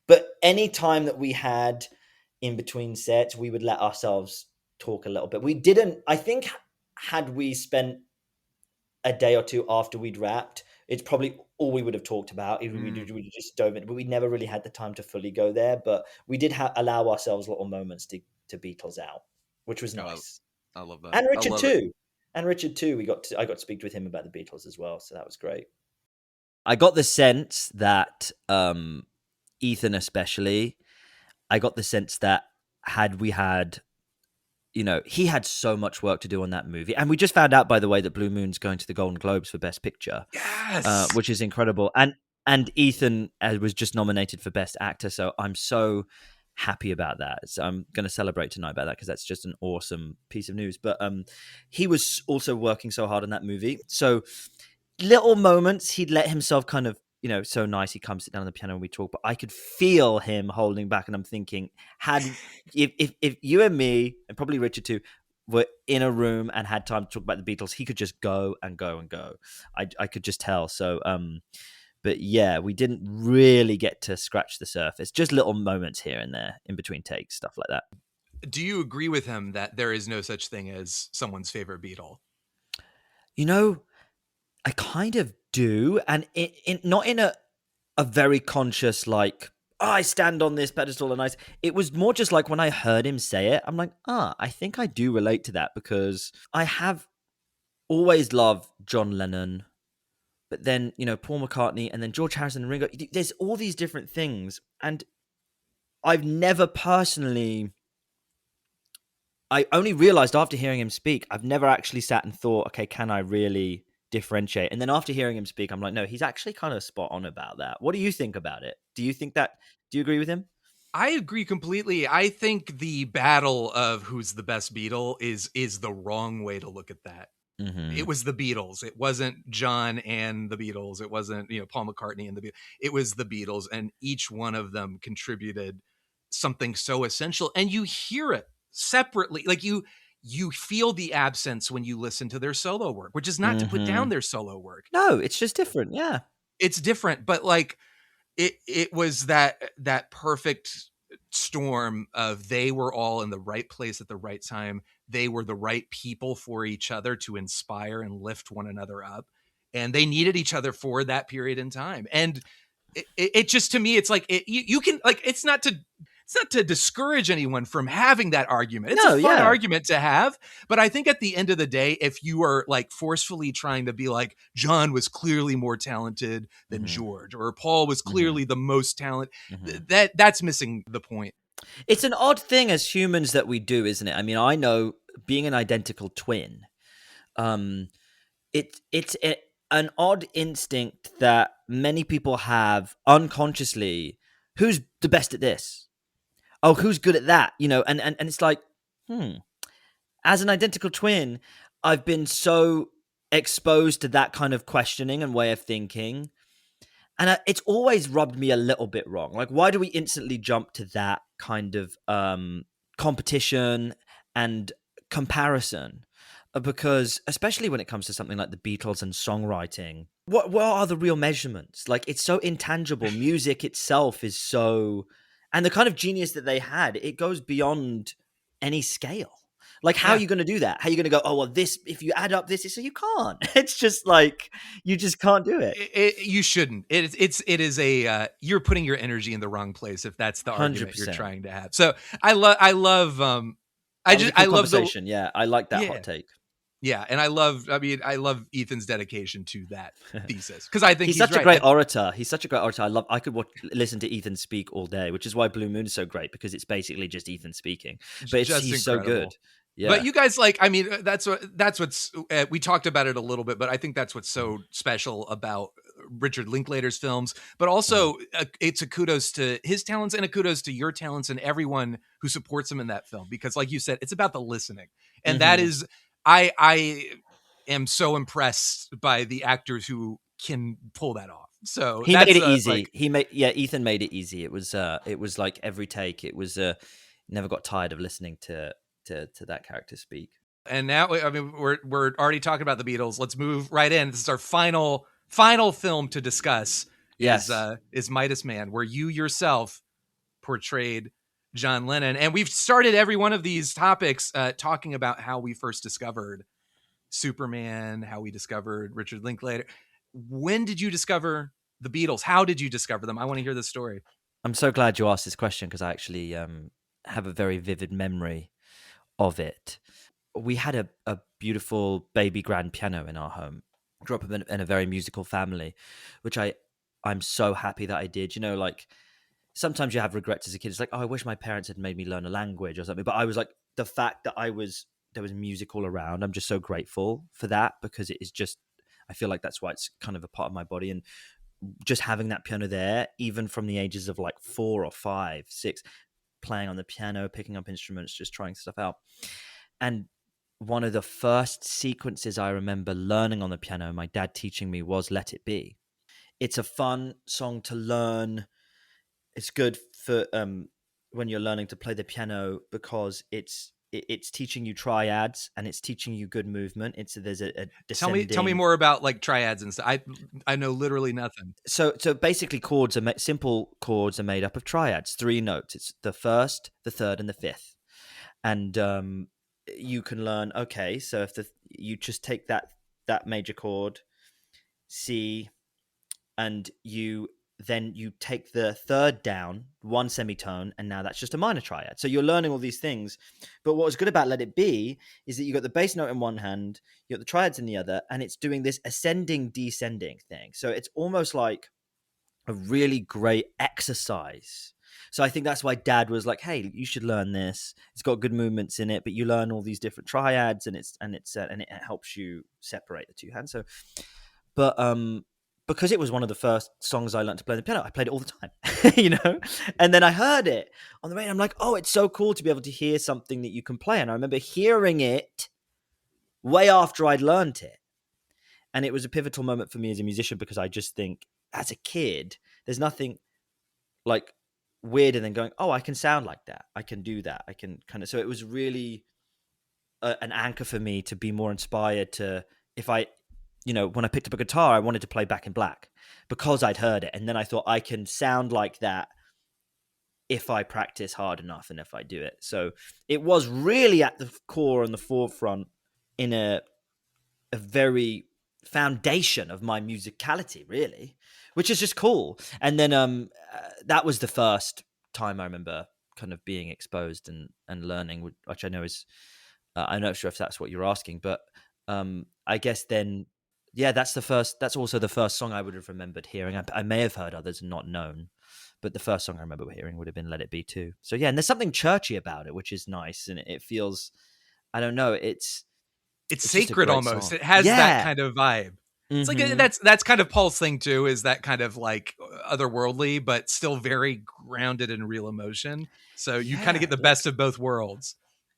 But any time that we had in between sets, we would let ourselves talk a little bit. We didn't, I think, had we spent a day or two after we'd wrapped, it's probably all we would have talked about. We just dove in, but we never really had the time to fully go there. But we did allow ourselves little moments to Beatles out, which was nice. I love that. And Richard too. And Richard too. I got to speak with him about the Beatles as well, so that was great. I got the sense that Ethan, especially, I got the sense that had we had, he had so much work to do on that movie, and we just found out, by the way, that Blue Moon's going to the Golden Globes for Best Picture, yes, which is incredible. And Ethan was just nominated for Best Actor, so I'm so happy about that. So I'm going to celebrate tonight about that, because that's just an awesome piece of news. But he was also working so hard on that movie. So little moments, he'd let himself kind of, so nice. He comes sit down on the piano and we talk, but I could feel him holding back. And I'm thinking, if you and me, and probably Richard too, were in a room and had time to talk about the Beatles, he could just go and go and go. I could just tell. So, but yeah, we didn't really get to scratch the surface. Just little moments here and there in between takes, stuff like that. Do you agree with him that there is no such thing as someone's favorite Beatle? I kind of do. And not in a very conscious, like, I stand on this pedestal and it was more just like when I heard him say it, I'm like, I think I do relate to that, because I have always loved John Lennon. But then, Paul McCartney, and then George Harrison and Ringo, there's all these different things. And I've never personally, I only realized after hearing him speak, I've never actually sat and thought, okay, can I really differentiate? And then after hearing him speak, I'm like, no, he's actually kind of spot on about that. What do you think about it? Do you agree with him? I agree completely. I think the battle of who's the best Beatle is the wrong way to look at that. Mm-hmm. It was the Beatles. It wasn't John and the Beatles. It wasn't, Paul McCartney and the Beatles. It was the Beatles, and each one of them contributed something so essential. And you hear it separately. Like you feel the absence when you listen to their solo work, which is not to put down their solo work. No, it's just different. Yeah. It's different, but like it was that perfect storm of they were all in the right place at the right time. They were the right people for each other to inspire and lift one another up. And they needed each other for that period in time. And it just, to me, it's like, you can, like, it's not to discourage anyone from having that argument. It's a fun argument to have. But I think at the end of the day, if you are like forcefully trying to be like, John was clearly more talented than George, or Paul was clearly the most talented, that's missing the point. It's an odd thing as humans that we do, isn't it? I mean, I know, being an identical twin, it's an odd instinct that many people have unconsciously. Who's the best at this? Oh, who's good at that? And it's like, as an identical twin, I've been so exposed to that kind of questioning and way of thinking. And it's always rubbed me a little bit wrong. Like, why do we instantly jump to that kind of competition and comparison? Because especially when it comes to something like the Beatles and songwriting, what are the real measurements? Like, it's so intangible. Music itself is so... And the kind of genius that they had, it goes beyond any scale. Like, how are you going to do that? How are you going to go, oh, well, this, if you add up this, so you can't. It's just like, you just can't do it. You shouldn't. It is a, you're putting your energy in the wrong place if that's the argument 100%. You're trying to have. So I love conversation. Yeah. I like that hot take. Yeah. And I love Ethan's dedication to that thesis. Because I think he's such a great orator. He's such a great orator. I could listen to Ethan speak all day, which is why Blue Moon is so great, because it's basically just Ethan speaking. But he's so good. Yeah. But you guys that's what's we talked about it a little bit, but I think that's what's so special about Richard Linklater's films. But also, it's a kudos to his talents and a kudos to your talents and everyone who supports him in that film. Because, like you said, it's about the listening, and that is I am so impressed by the actors who can pull that off. So he made it easy. Ethan made it easy. It was like every take. It was never got tired of listening to that character speak. And now, we're already talking about the Beatles. Let's move right in. This is our final film to discuss. Yes, is Midas Man, where you yourself portrayed John Lennon. And we've started every one of these topics talking about how we first discovered Superman, how we discovered Richard Linklater. When did you discover the Beatles? How did you discover them? I want to hear the story. I'm so glad you asked this question because I actually have a very vivid memory of it. We had a beautiful baby grand piano in our home. Grew up in a very musical family, which I'm so happy that I did. Like sometimes you have regrets as a kid. It's like, oh, I wish my parents had made me learn a language or something. But I was like, the fact that there was music all around, I'm just so grateful for that because it is just, I feel like that's why it's kind of a part of my body. And just having that piano there, even from the ages of like 4 or 5, 6, playing on the piano, picking up instruments, just trying stuff out. And one of the first sequences I remember learning on the piano, my dad teaching me, was Let It Be. It's a fun song to learn. It's good for when you're learning to play the piano because it's teaching you triads and it's teaching you good movement. There's a descending... Tell me more about like triads and stuff. I know literally nothing. So basically simple chords are made up of triads, 3 notes. It's the first, the third, and the fifth. And you can learn, okay, so if you just take that major chord, C, and you take the third down 1 semitone, and now that's just a minor triad. So you're learning all these things. But what was good about Let It Be is that you got the bass note in one hand, you got the triads in the other, and it's doing this ascending, descending thing. So it's almost like a really great exercise. So I think that's why Dad was like, "Hey, you should learn this. It's got good movements in it, but you learn all these different triads, and it helps you separate the two hands." So, but because it was one of the first songs I learned to play the piano, I played it all the time, And then I heard it on the radio. I'm like, "Oh, it's so cool to be able to hear something that you can play." And I remember hearing it way after I'd learned it, and it was a pivotal moment for me as a musician because I just think, as a kid, there's nothing like weirder than going, oh, I can sound like that. I can do that. I can kind of... So it was really an anchor for me to be more inspired to, if I, when I picked up a guitar, I wanted to play Back in Black because I'd heard it. And then I thought I can sound like that if I practice hard enough and if I do it. So it was really at the core and the forefront in a very foundation of my musicality, really, which is just cool. And then that was the first time I remember kind of being exposed and learning, which I know is I'm not sure if that's what you're asking, but I guess then, yeah, that's also the first song I would have remembered hearing. I may have heard others and not known, but the first song I remember hearing would have been Let It Be too. So yeah, and there's something churchy about it, which is nice, and it feels, I don't know, it's sacred almost. Song. It has that kind of vibe. Mm-hmm. It's like that's kind of Paul's thing too, is that kind of like otherworldly, but still very grounded in real emotion. So you kind of get the best of both worlds.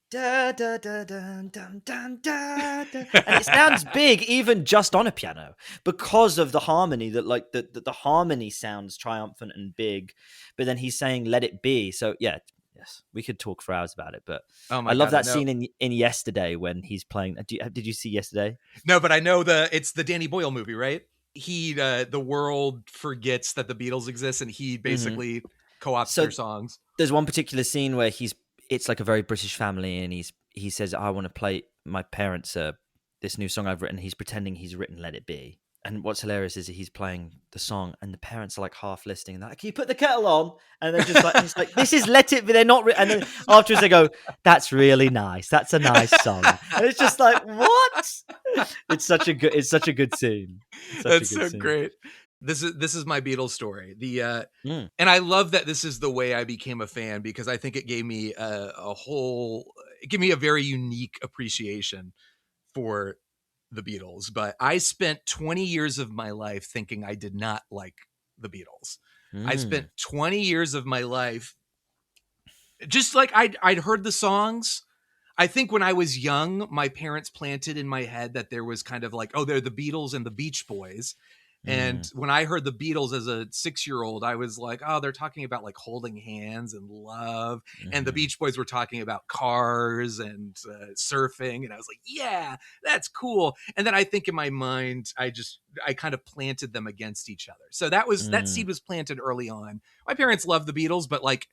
Da, da, da, dun, dun, dun, da, da. And it sounds big even just on a piano because of the harmony, that like the harmony sounds triumphant and big, but then he's saying let it be. So yeah, yes, we could talk for hours about it, but I love that scene in Yesterday when he's playing. Did you see Yesterday? No, but I know it's the Danny Boyle movie, right? He the world forgets that the Beatles exist, and he basically co-opts their songs. There's one particular scene where it's like a very British family, and he says, I want to play my parents this new song I've written. He's pretending he's written Let It Be. And what's hilarious is that he's playing the song and the parents are like half listening. And they're like, can you put the kettle on? And they're just like, it's like, this is Let It Be. They're not. And then afterwards they go, that's really nice. That's a nice song. And it's just like, what? It's such a good scene. That's so great. This is my Beatles story. And I love that this is the way I became a fan, because I think it gave me a whole give me a very unique appreciation for the Beatles. But I spent 20 years of my life thinking I did not like the Beatles. I spent 20 years of my life just like I'd heard the songs. I think when I was young, my parents planted in my head that there was kind of like, oh, they're the Beatles and the Beach Boys. And when I heard the Beatles as a 6-year-old, I was like, oh, they're talking about like holding hands and love. And the Beach Boys were talking about cars and surfing. And I was like, yeah, that's cool. And then I think in my mind, I kind of planted them against each other. So that seed was planted early on. My parents loved the Beatles, but like,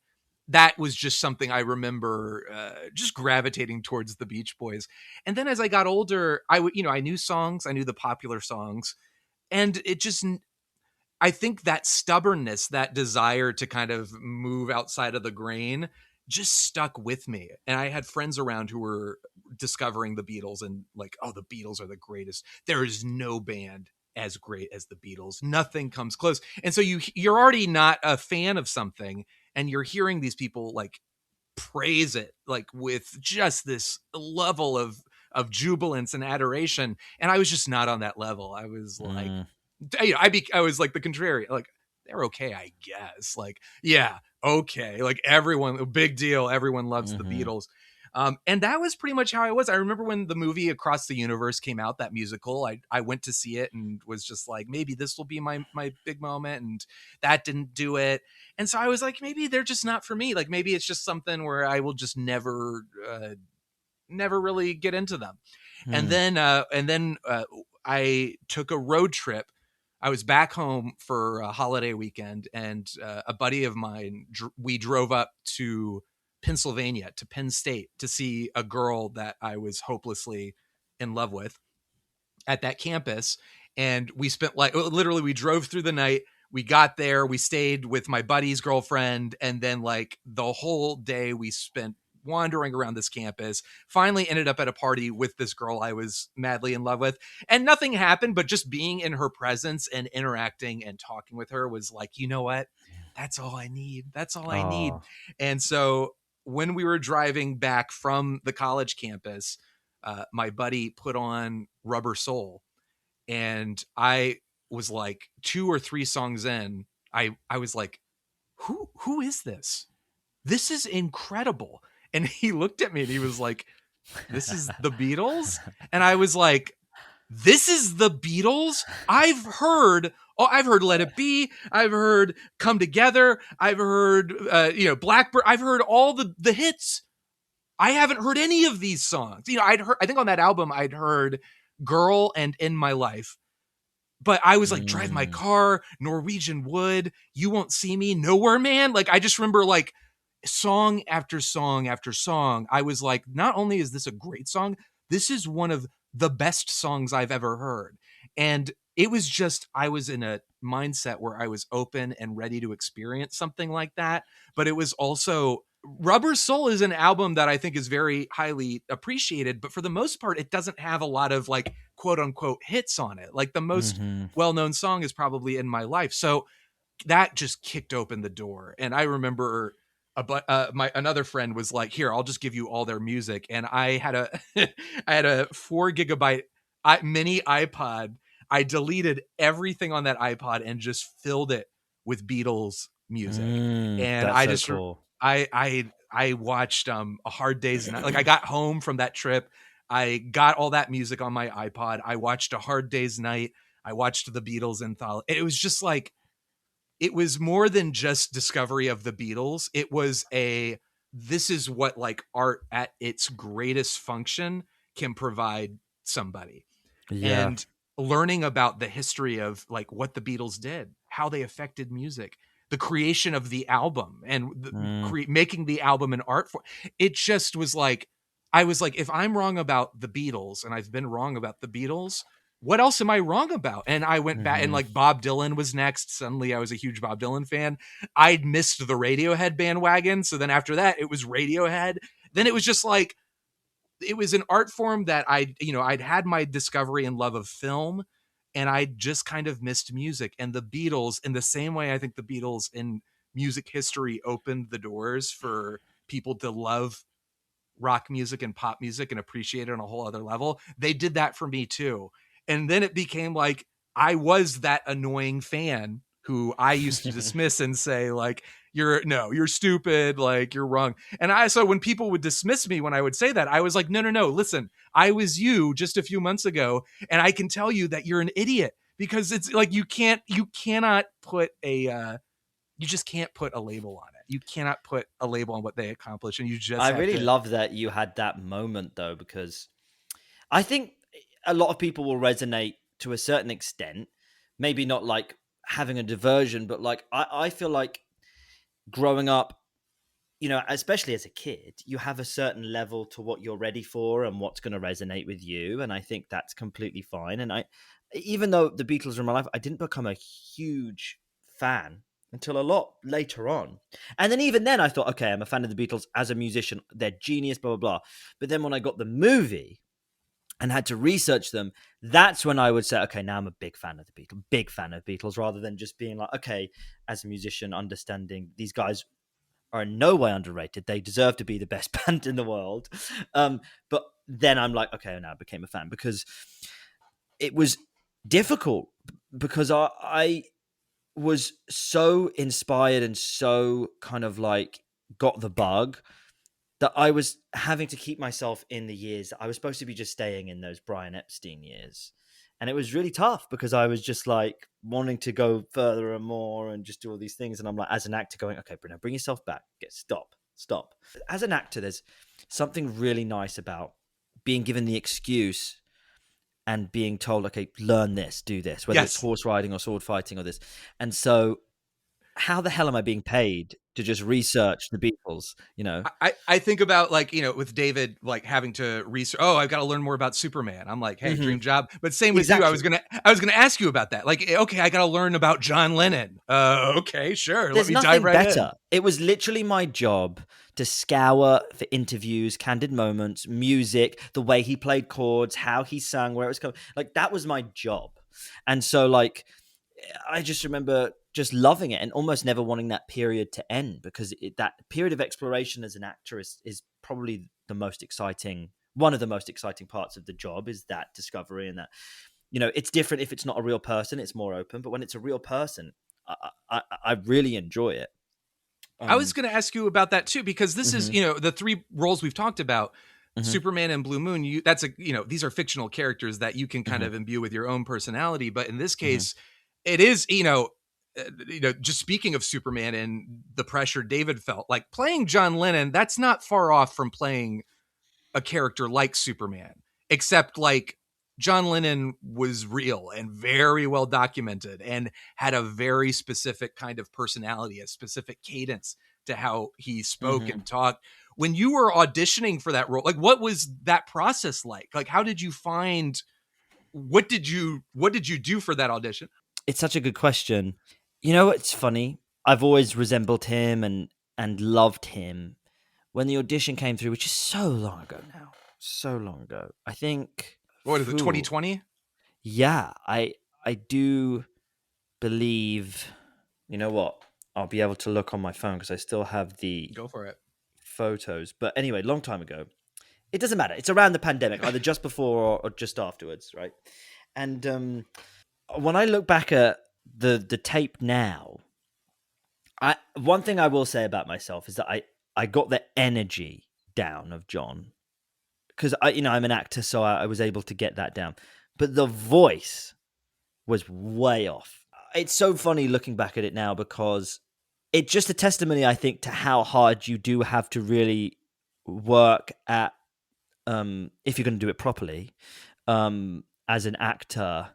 that was just something I remember just gravitating towards the Beach Boys. And then as I got older, I knew songs, I knew the popular songs. And it just, I think that stubbornness, that desire to kind of move outside of the grain just stuck with me. And I had friends around who were discovering the Beatles and like, oh, the Beatles are the greatest. There is no band as great as the Beatles. Nothing comes close. And so you're already not a fan of something, and you're hearing these people like praise it like with just this level of jubilance and adoration. And I was just not on that level. I was like, I was like the contrary, like they're okay, I guess. Like, yeah, okay. Like everyone, a big deal. Everyone loves the Beatles. And that was pretty much how I was. I remember when the movie Across the Universe came out, that musical, I went to see it and was just like, maybe this will be my big moment. And that didn't do it. And so I was like, maybe they're just not for me. Like, maybe it's just something where I will just never really get into them. And then I took a road trip. I was back home for a holiday weekend, and a buddy of mine, we drove up to Pennsylvania, to Penn State, to see a girl that I was hopelessly in love with at that campus. And we spent like, literally, we drove through the night. We got there, we stayed with my buddy's girlfriend, and then like the whole day we spent wandering around this campus. Finally ended up at a party with this girl I was madly in love with, and nothing happened, but just being in her presence and interacting and talking with her was like, you know what? That's all I need. That's all I need. And so when we were driving back from the college campus, my buddy put on Rubber Soul, and I was like 2 or 3 songs in, I was like, who is this? This is incredible. And he looked at me and he was like, this is the Beatles? And I was like, this is the Beatles? I've heard Let It Be. I've heard Come Together. I've heard, Blackbird. I've heard all the hits. I haven't heard any of these songs. I think on that album, I'd heard Girl and In My Life. But I was like, Drive My Car, Norwegian Wood, You Won't See Me, Nowhere Man. Like, I just remember like song after song after song. I was like, not only is this a great song, this is one of the best songs I've ever heard. And it was just, I was in a mindset where I was open and ready to experience something like that. But it was also, Rubber Soul is an album that I think is very highly appreciated, but for the most part, it doesn't have a lot of like quote unquote hits on it. Like the most well-known song is probably In My Life. So that just kicked open the door. And I remember another friend was like, here, I'll just give you all their music. And I had a 4 gigabyte mini iPod. I deleted everything on that iPod and just filled it with Beatles music. And I just, cool. I watched A Hard Day's Night. Like, I got home from that trip, I got all that music on my iPod. I watched A Hard Day's Night. I watched the Beatles anthology. It was just like, it was more than just discovery of the Beatles. It was this is what like art at its greatest function can provide somebody. Yeah. And learning about the history of like what the Beatles did, how they affected music, the creation of the album, and making the album an art form. It just was like, I was like, if I'm wrong about the Beatles, and I've been wrong about the Beatles, what else am I wrong about? And I went back, and like Bob Dylan was next. Suddenly I was a huge Bob Dylan fan. I'd missed the Radiohead bandwagon. So then after that, it was Radiohead. Then it was just like, it was an art form that I'd had my discovery and love of film, and I just kind of missed music. And the Beatles, in the same way I think the Beatles in music history opened the doors for people to love rock music and pop music and appreciate it on a whole other level. They did that for me too. And then it became like, I was that annoying fan who I used to dismiss and say like, you're stupid. Like you're wrong. And so when people would dismiss me, when I would say that, I was like, no, listen, I was you just a few months ago. And I can tell you that you're an idiot, because it's like, you cannot put you just can't put a label on it. You cannot put a label on what they accomplish. And you just I really love that you had that moment though, because I think a lot of people will resonate to a certain extent, maybe not like having a diversion, but like I feel like growing up, you know, especially as a kid, you have a certain level to what you're ready for and what's going to resonate with you. And I think that's completely fine. And even though the Beatles are in my life, I didn't become a huge fan until a lot later on. And then even then I thought, okay, I'm a fan of the Beatles as a musician. They're genius, blah, blah, blah. But then when I got the movie and had to research them, that's when I would say, okay, now I'm a big fan of the Beatles, rather than just being like, okay, as a musician, understanding these guys are in no way underrated. They deserve to be the best band in the world. But then I'm like, okay, now I became a fan, because it was difficult, because I was so inspired and so kind of like got the bug that I was having to keep myself in the years that I was supposed to be just staying in, those Brian Epstein years. And it was really tough, because I was just like wanting to go further and more and just do all these things. And I'm like, as an actor, going, okay, Bruno, bring yourself back. Stop. As an actor, there's something really nice about being given the excuse and being told, okay, learn this, do this, whether it's horse riding or sword fighting or this. And so how the hell am I being paid to just research the Beatles? You know, I think about, like, you know, with David, like having to research. Oh, I've got to learn more about Superman. I'm like, hey, dream job. But same with you. I was gonna ask you about that. Like, okay, I got to learn about John Lennon. Okay, sure. There's Let me nothing dive right better. in. It was literally my job to scour for interviews, candid moments, music, the way he played chords, how he sang, where it was coming. Like, that was my job. And so, like, I just remember just loving it and almost never wanting that period to end, because that period of exploration as an actor is probably one of the most exciting parts of the job, is that discovery. And that, you know, it's different if it's not a real person, it's more open, but when it's a real person, I really enjoy it. I was going to ask you about that too, because this is, you know, the three roles we've talked about, Superman and Blue Moon. These are fictional characters that you can kind of imbue with your own personality. But in this case, it is, just speaking of Superman and the pressure David felt, like playing John Lennon, that's not far off from playing a character like Superman, except like John Lennon was real and very well documented and had a very specific kind of personality, a specific cadence to how he spoke and talked. When you were auditioning for that role, like, what was that process like? Like, how did you find, what did you do for that audition? It's such a good question. You know, it's funny. I've always resembled him and loved him. When the audition came through, which is so long ago now, I think. What is it, 2020? Yeah, I do believe. You know what? I'll be able to look on my phone because I still have the Go for it. photos. But anyway, long time ago. It doesn't matter. It's around the pandemic, either just before or just afterwards, right? And when I look back at the tape now, one thing I will say about myself is that I got the energy down of John, because I'm an actor, so I was able to get that down. But the voice was way off. It's so funny looking back at it now, because it's just a testimony, I think, to how hard you do have to really work at, if you're going to do it properly, as an actor,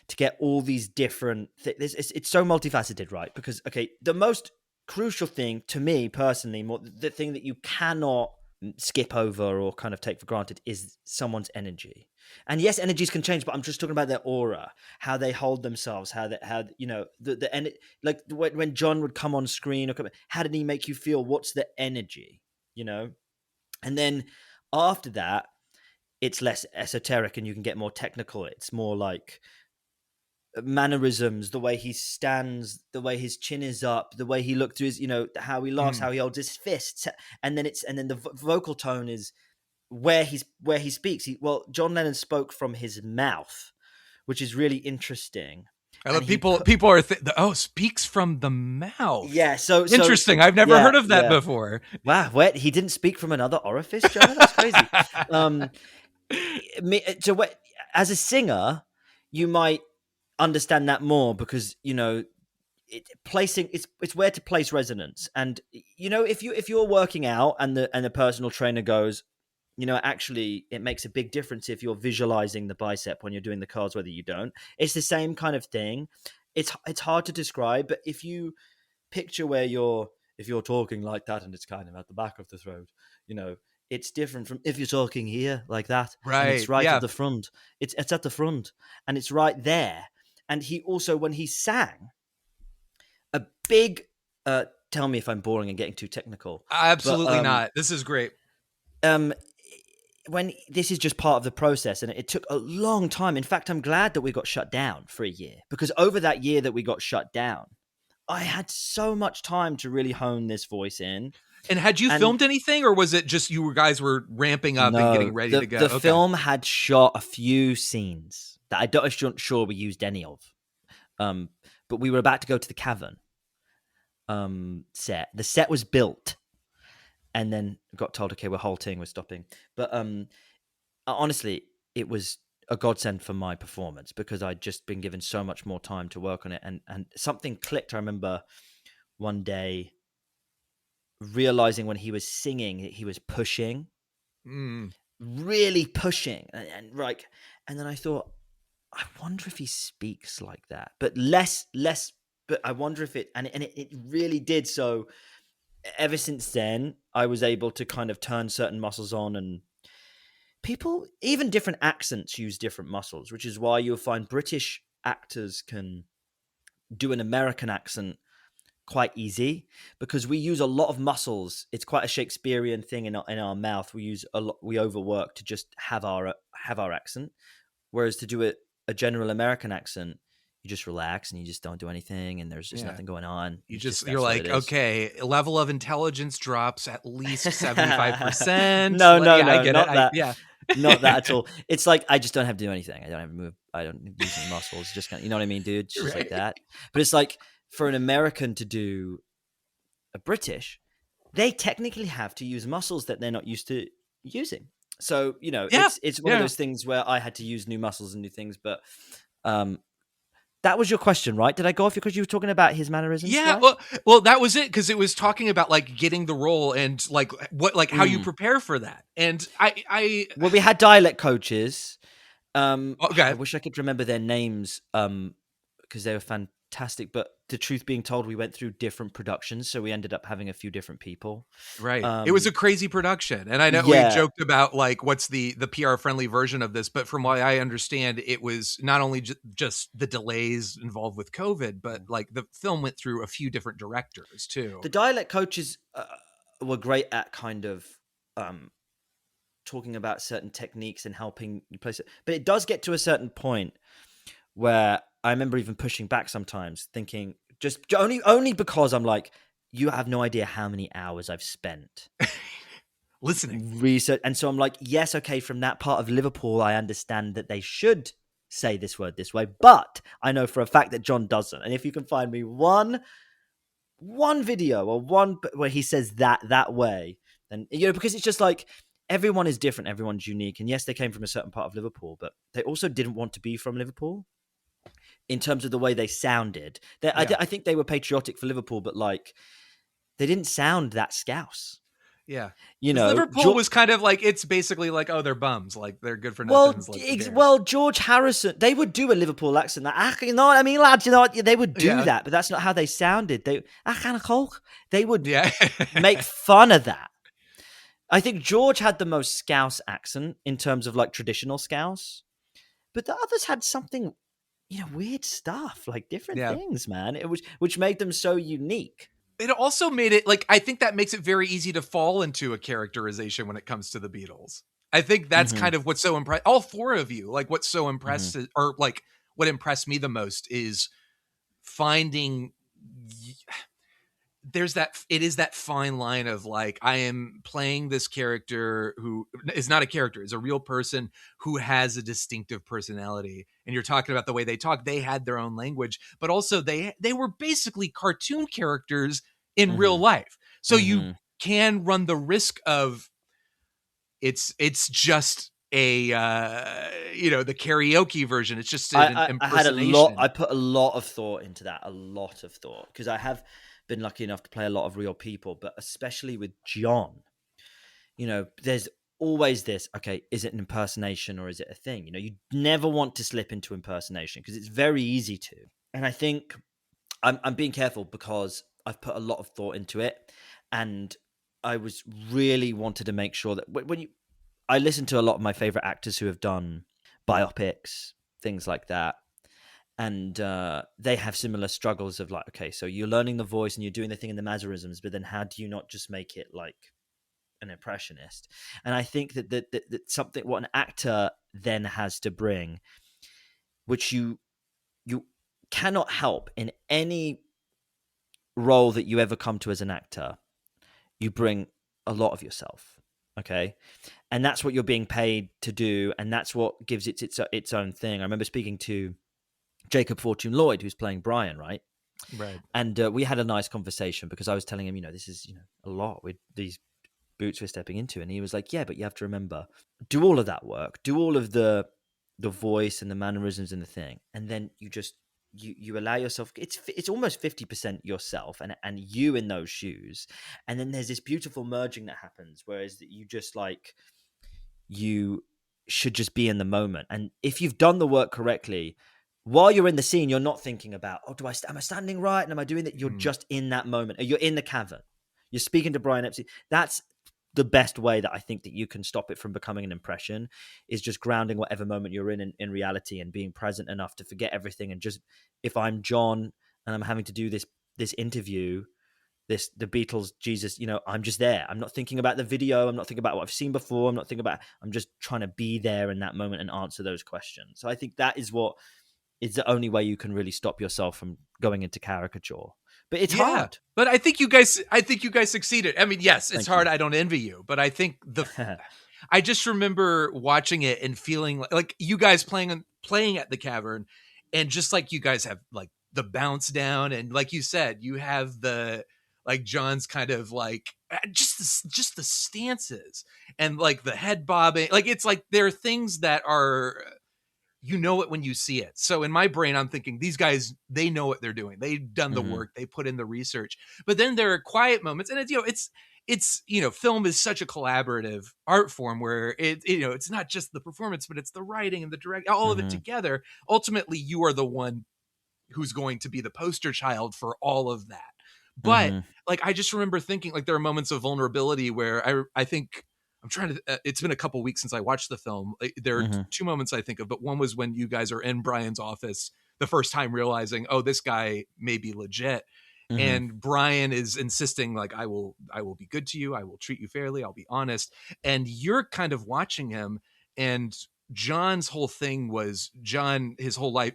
to get all these different things. It's so multifaceted, right? Because, okay, the most crucial thing to me personally, the thing that you cannot skip over or kind of take for granted, is someone's energy. And yes, energies can change, but I'm just talking about their aura, how they hold themselves, how like when John would come on screen, how did he make you feel? What's the energy, And then after that, it's less esoteric and you can get more technical. It's more like mannerisms, the way he stands, the way his chin is up, the way he looked through his, how he laughs, how he holds his fists, and then the vocal tone is where he speaks. John Lennon spoke from his mouth, which is really interesting. I love people are speaks from the mouth. Yeah, so interesting. I've never heard of that before. Wow, he didn't speak from another orifice, Jonah? That's crazy. As a singer, you might understand that more because it's where to place resonance. And if you're working out and the personal trainer goes, actually it makes a big difference if you're visualizing the bicep when you're doing the cards, whether you don't. It's the same kind of thing. It's hard to describe, but if you picture if you're talking like that and it's kind of at the back of the throat, it's different from if you're talking here like that. Right. And it's right at the front. It's at the front and it's right there. And he also, when he sang, a big, tell me if I'm boring and getting too technical. Absolutely not. This is great. When this is just part of the process, and it took a long time. In fact, I'm glad that we got shut down for a year, because over that year that we got shut down, I had so much time to really hone this voice in. And had you filmed anything, or was it just you guys were ramping up and getting ready to go? The film had shot a few scenes that I'm not sure we used any of. But we were about to go to the cavern set. The set was built. And then got told, okay, we're halting, we're stopping. But honestly, it was a godsend for my performance because I'd just been given so much more time to work on it. And something clicked. I remember one day realizing when he was singing, he was pushing, really pushing. And then I thought, I wonder if he speaks like that. But less, but I wonder if it really did. So ever since then, I was able to kind of turn certain muscles on, and people, even different accents, use different muscles, which is why you'll find British actors can do an American accent quite easy because we use a lot of muscles. It's quite a Shakespearean thing in our mouth. We use a lot, we overwork to just have our accent, whereas to do a general American accent, you just relax and you just don't do anything, and there's just nothing going on. You're like, okay, level of intelligence drops at least 75%. No, I get not it. that. Not that at all. It's like I just don't have to do anything. I don't have to move. I don't use any muscles. Just kind of, you know what I mean, dude? It's just like that. But it's like for an American to do a British, they technically have to use muscles that they're not used to using. So it's one of those things where I had to use new muscles and new things, but. That was your question, right? Did I go off because you were talking about his mannerisms? Yeah, right? well, that was it, because it was talking about like getting the role and like what, like how you prepare for that. And we had dialect coaches. Okay. I wish I could remember their names because they were fantastic. But the truth being told, we went through different productions, so we ended up having a few different people. Right. It was a crazy production, and I know we joked about like what's the PR friendly version of this, but from what I understand, it was not only just the delays involved with COVID, but like the film went through a few different directors too. The dialect coaches were great at kind of talking about certain techniques and helping you place it, but it does get to a certain point where I remember even pushing back sometimes, thinking just only because I'm like, you have no idea how many hours I've spent listening, research, and so I'm like, yes, okay, from that part of Liverpool, I understand that they should say this word this way, but I know for a fact that John doesn't. And if you can find me one video or one where he says that way, then because it's just like everyone is different, everyone's unique, and yes, they came from a certain part of Liverpool, but they also didn't want to be from Liverpool. In terms of the way they sounded, I think they were patriotic for Liverpool, but like they didn't sound that Scouse. Yeah, Liverpool was kind of like, it's basically like, oh, they're bums, like they're good for nothing. George Harrison, they would do a Liverpool accent. You know what I mean, lads? You know what? They would do that, but that's not how they sounded. They would make fun of that. I think George had the most Scouse accent in terms of like traditional Scouse, but the others had something. Weird stuff, like different things, man. Which made them so unique. It also made it like, I think that makes it very easy to fall into a characterization when it comes to the Beatles. I think that's kind of what's so impressed. All four of you, like what's so impressed or like what impressed me the most is finding it is that fine line of like, I am playing this character who is not a character, is a real person who has a distinctive personality. And you're talking about the way they talk. They had their own language, but also they were basically cartoon characters in real life. So you can run the risk of it's just a the karaoke version. It's just an impersonation. I put a lot of thought into that, because I have been lucky enough to play a lot of real people, but especially with John, there's always this, okay, is it an impersonation or is it a thing? You never want to slip into impersonation because it's very easy to. And I think I'm being careful because I've put a lot of thought into it, and I was really wanted to make sure that I listen to a lot of my favorite actors who have done biopics, things like that. And they have similar struggles of like, okay, so you're learning the voice and you're doing the thing in the mannerisms, but then how do you not just make it like an impressionist? And I think that something, what an actor then has to bring, which you cannot help in any role that you ever come to as an actor, you bring a lot of yourself. Okay. And that's what you're being paid to do. And that's what gives it its own thing. I remember speaking to Jacob Fortune Lloyd, who's playing Brian, right? Right. And we had a nice conversation because I was telling him, this is, a lot with these boots we're stepping into. And he was like, yeah, but you have to remember, do all of that work, do all of the voice and the mannerisms and the thing. And then you just, you allow yourself, it's almost 50% yourself and you in those shoes. And then there's this beautiful merging that happens, whereas that you just like, you should just be in the moment. And if you've done the work correctly, while you're in the scene, you're not thinking about, am I standing right? And am I doing that? You're just in that moment. Or you're in the cavern. You're speaking to Brian Epstein. That's the best way that I think that you can stop it from becoming an impression, is just grounding whatever moment you're in reality and being present enough to forget everything. And just, if I'm John and I'm having to do this interview, the Beatles, Jesus, I'm just there. I'm not thinking about the video. I'm not thinking about what I've seen before. I'm just trying to be there in that moment and answer those questions. So I think that is what is the only way you can really stop yourself from going into caricature. But it's hard. But I think you guys succeeded. I mean, yes, it's hard. I don't envy you, but I think I just remember watching it and feeling like you guys playing at the cavern, and just like you guys have like the bounce down, and like you said, you have the like John's kind of like just the stances and like the head bobbing. Like it's like there are things that are, it when you see it. So in my brain, I'm thinking these guys, they know what they're doing. They've done the work. They put in the research. But then there are quiet moments, and it's film is such a collaborative art form where it's not just the performance, but it's the writing and the direct, all of it together. Ultimately, you are the one who's going to be the poster child for all of that. But like, I just remember thinking like there are moments of vulnerability where I think, I'm trying to, it's been a couple weeks since I watched the film. There are two moments I think of, but one was when you guys are in Brian's office the first time, realizing, oh, this guy may be legit. And Brian is insisting like, I will be good to you. I will treat you fairly. I'll be honest. And you're kind of watching him, and John's whole thing was his whole life,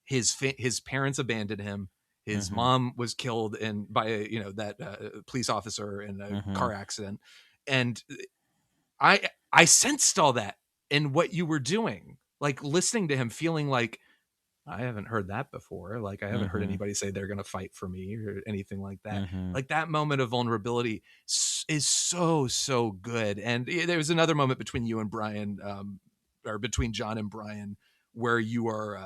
his parents abandoned him. His mom was killed by that police officer in a car accident. And I sensed all that in what you were doing, like listening to him, feeling like I haven't heard that before. Like I haven't heard anybody say they're going to fight for me or anything like that. Like that moment of vulnerability is so, so good. And there was another moment between you and Brian, or between John and Brian, where you're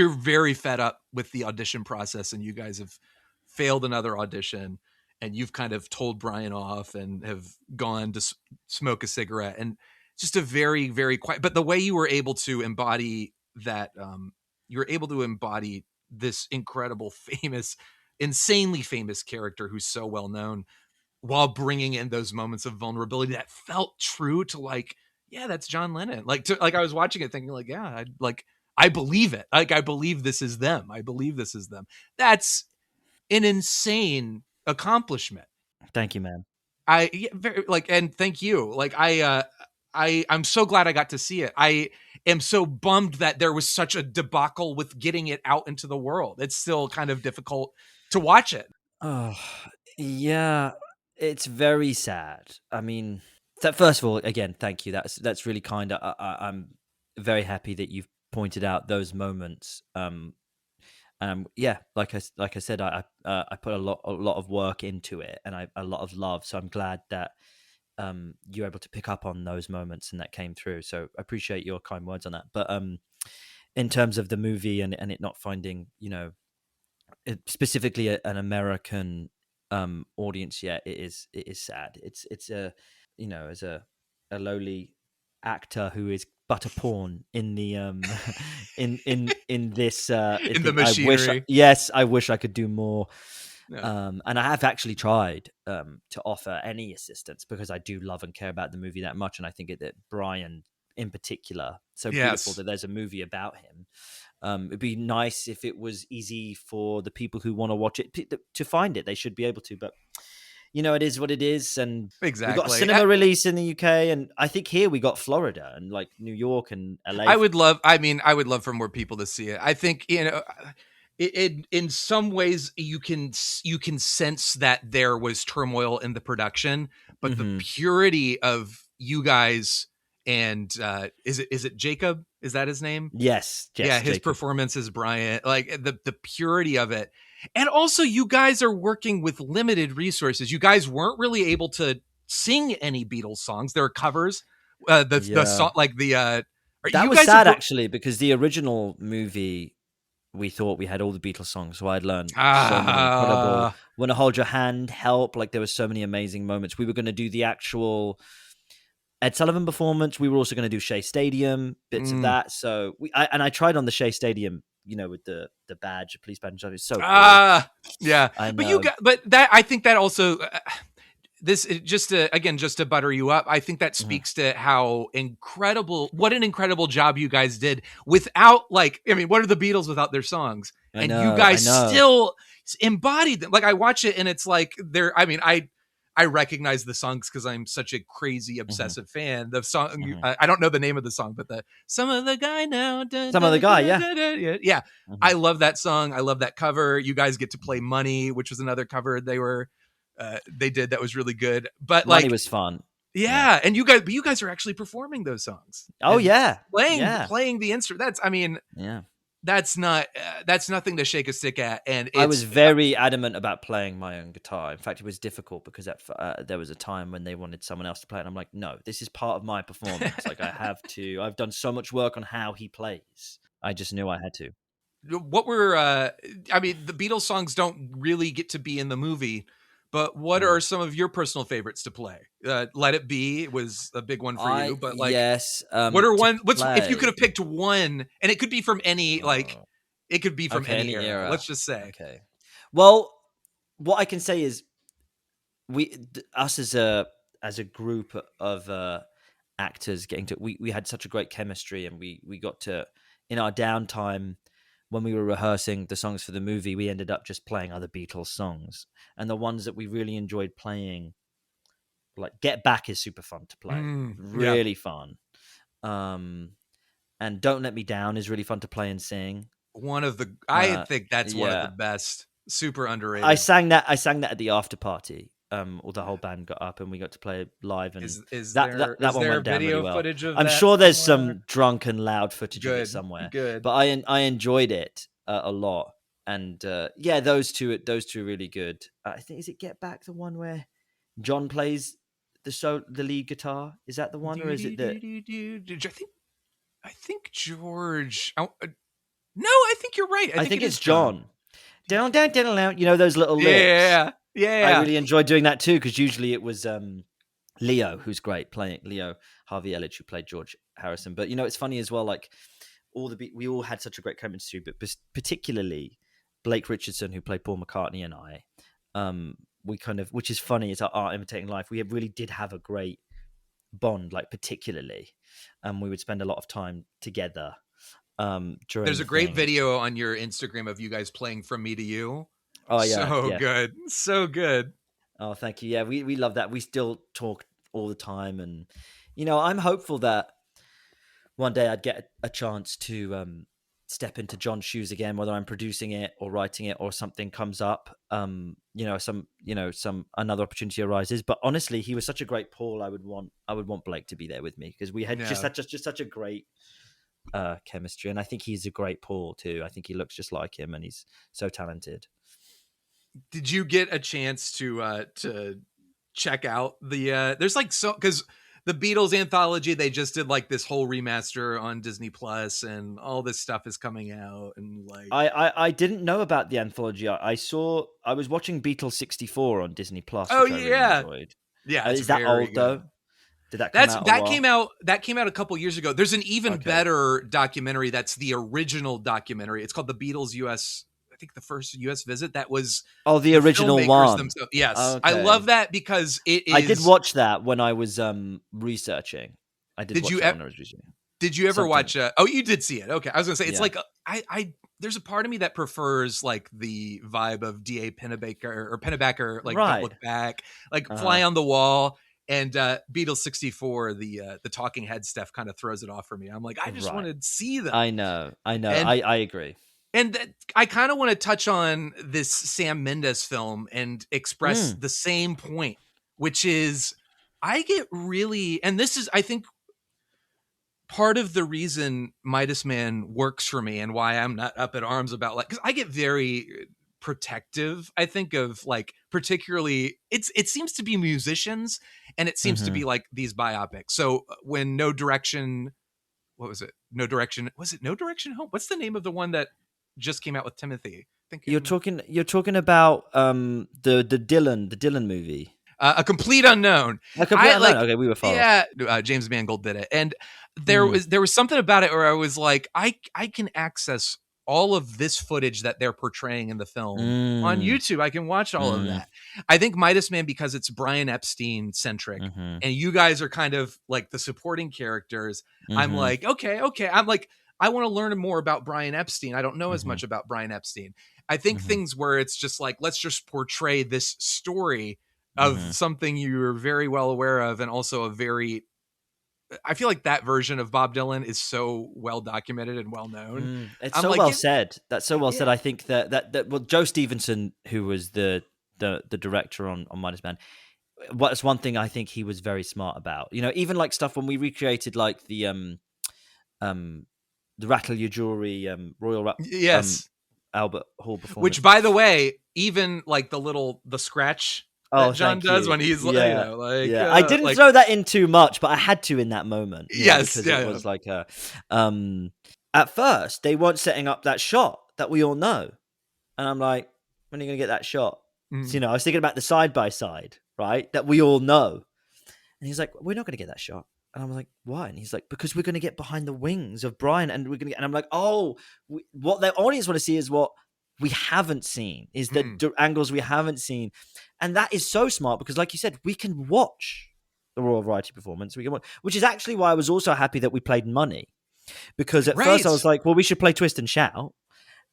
very fed up with the audition process, and you guys have failed another audition, and you've kind of told Brian off and have gone to smoke a cigarette, and just a very, very quiet, but the way you were able to embody that, you were able to embody this incredible, insanely famous character who's so well known, while bringing in those moments of vulnerability that felt true to like, yeah, that's John Lennon. Like I was watching it thinking like, yeah, I believe it. Like, I believe this is them. That's an insane accomplishment. Thank you, man. And thank you. Like I'm so glad I got to see it. I am so bummed that there was such a debacle with getting it out into the world. It's still kind of difficult to watch it. Oh, Yeah, it's very sad. I mean, first of all, again, thank you. That's really kind. I'm very happy that you've pointed out those moments. Yeah, like I said, I put a lot of work into it, and a lot of love. So I'm glad that you're able to pick up on those moments and that came through. So I appreciate your kind words on that. But in terms of the movie and it not finding, specifically an American audience yet, it is sad. It's a, as a lowly actor who is but a pawn in the in this In the thing. machinery. I wish I could do more. Yeah. And I have actually tried to offer any assistance because I do love and care about the movie that much, and I think that Brian in particular, so beautiful Yes. that there's a movie about him. It'd be nice if it was easy for the people who want to watch it to find it. They should be able to, but it is what it is. And we got a Exactly. cinema release in the UK, and I think here we got Florida and like New York and LA. I would love for more people to see it. I think, in some ways you can sense that there was turmoil in the production, but the purity of you guys and is it Jacob? Is that his name? Yes, Yeah, his Jacob. performance as Brian, like the purity of it. And also you guys are working with limited resources. You guys weren't really able to sing any Beatles songs. There are covers. The song, like that you was guys sad actually, because the original movie we thought we had all the Beatles songs, so I'd learned so many incredible "Wanna Hold Your Hand," "Help." Like there were so many amazing moments. We were going to do the actual Ed Sullivan performance. We were also going to do Shea Stadium bits of that. So I tried on the Shea Stadium, with the badge, the police badge. It's so cool. Yeah. But that, I think that also just to butter you up, I think that speaks to what an incredible job you guys did without, what are the Beatles without their songs? You guys still embodied them. Like I watch it and it's like I recognize the songs because I'm such a crazy obsessive fan. The song, I don't know the name of the song, but some of the guy now, yeah. I love that song. I love that cover. You guys get to play "Money," which was another cover they did that was really good. But Money was fun. Yeah, and you guys are actually performing those songs. Oh yeah, playing the instrument. That's nothing to shake a stick at. And I was very adamant about playing my own guitar. In fact, it was difficult because there was a time when they wanted someone else to play it. And I'm like, no, this is part of my performance. Like I have to. I've done so much work on how he plays. I just knew I had to. What were the Beatles songs don't really get to be in the movie, but what are some of your personal favorites to play? "Let It Be" was a big one for you, but yes. If you could have picked one, and it could be from any it could be from any era. Let's just say. Okay. Well, what I can say is us as a group of actors we had such a great chemistry, and we got to, in our downtime when we were rehearsing the songs for the movie, we ended up just playing other Beatles songs. And the ones that we really enjoyed playing, like "Get Back" is super fun to play. Really fun. And "Don't Let Me Down" is really fun to play and sing. I think that's one of the best. Super underrated. I sang that at the after party. Or the whole band got up and we got to play live. And that one went down really well. Footage of I'm sure there's some drunken loud footage of it somewhere. Good. But I enjoyed it a lot. And those two are really good. I think, is it "Get Back" the one where John plays the lead guitar? Is that the one, or is it I think George. No, I think you're right. I think it's John. Down, those little licks. Yeah. I really enjoyed doing that too, because usually it was Leo, who's great, playing Leo Harvey Elledge, who played George Harrison. But it's funny as well, like we all had such a great chemistry, but particularly Blake Richardson, who played Paul McCartney, and I, we kind of, which is funny, it's our art imitating life. We really did have a great bond, like particularly, we would spend a lot of time together. There's a great video on your Instagram of you guys playing "From Me to You." Oh yeah, good, so good. Oh, thank you. Yeah, we love that. We still talk all the time, and I'm hopeful that one day I'd get a chance to step into John's shoes again, whether I'm producing it or writing it or something comes up, some another opportunity arises. But honestly, he was such a great Paul. I would want Blake to be there with me, because we had just such a great chemistry, and I think he's a great Paul too. I think he looks just like him, and he's so talented. Did you get a chance to check out the there's like, so because the Beatles anthology, they just did like this whole remaster on Disney Plus, and all this stuff is coming out, and like I didn't know about the anthology. I was watching Beatles 64 on Disney Plus, which I really enjoyed. Yeah, is that old good. though? Did that come out? That came out a couple years ago. There's an even better documentary that's the original documentary. It's called The Beatles US, I think the first US visit. That was the original one. Themselves. Yes. Okay. I love that because it is. I did watch that when I was researching. Did you ever watch you did see it. Okay. I was gonna say it's like I there's a part of me that prefers like the vibe of D.A. Pennebaker, like Don't Look Back, like Fly on the Wall. And Beatles 64, the Talking Head stuff kind of throws it off for me. I'm like, I just want to see them. I know. I agree. And I kind of want to touch on this Sam Mendes film and express the same point, which is I get really, and this is, I think, part of the reason Midas Man works for me and why I'm not up in arms about, like, because I get very protective, I think, of like, particularly it seems to be musicians, and it seems to be like these biopics. So when No Direction Home, what's the name of the one that just came out with Timothy? You're talking about the Dylan movie, A Complete Unknown. Okay, we were following. Yeah, James Mangold did it, and there was something about it where I was like, I can access all of this footage that they're portraying in the film on YouTube. I can watch all of that. I think Midas Man, because it's Brian Epstein centric, and you guys are kind of like the supporting characters. I'm like, okay. I'm like, I want to learn more about Brian Epstein. I don't know as much about Brian Epstein. I think things where it's just like, let's just portray this story of something you're very well aware of, and also I feel like that version of Bob Dylan is so well documented and well known. It's so well said. That's so well said. I think that Joe Stevenson, who was the director on Midas Man, what's one thing I think he was very smart about. You know, even like stuff when we recreated like the Rattle Your Jewelry Royal Albert Hall performance. Which, by the way, even like the scratch that John does when he's I didn't throw that in too much, but I had to in that moment. Yes, because it was like at first they weren't setting up that shot that we all know, and I'm like, when are you gonna get that shot? So, I was thinking about the side by side, right, that we all know, and he's like, we're not gonna get that shot. And I'm like, why? And he's like, because we're going to get behind the wings of Brian, and we're going to get. And I'm like, what the audience want to see is what we haven't seen, is the angles we haven't seen, and that is so smart because, like you said, we can watch the Royal Variety performance. We can watch, which is actually why I was also happy that we played Money, because at first I was like, well, we should play Twist and Shout,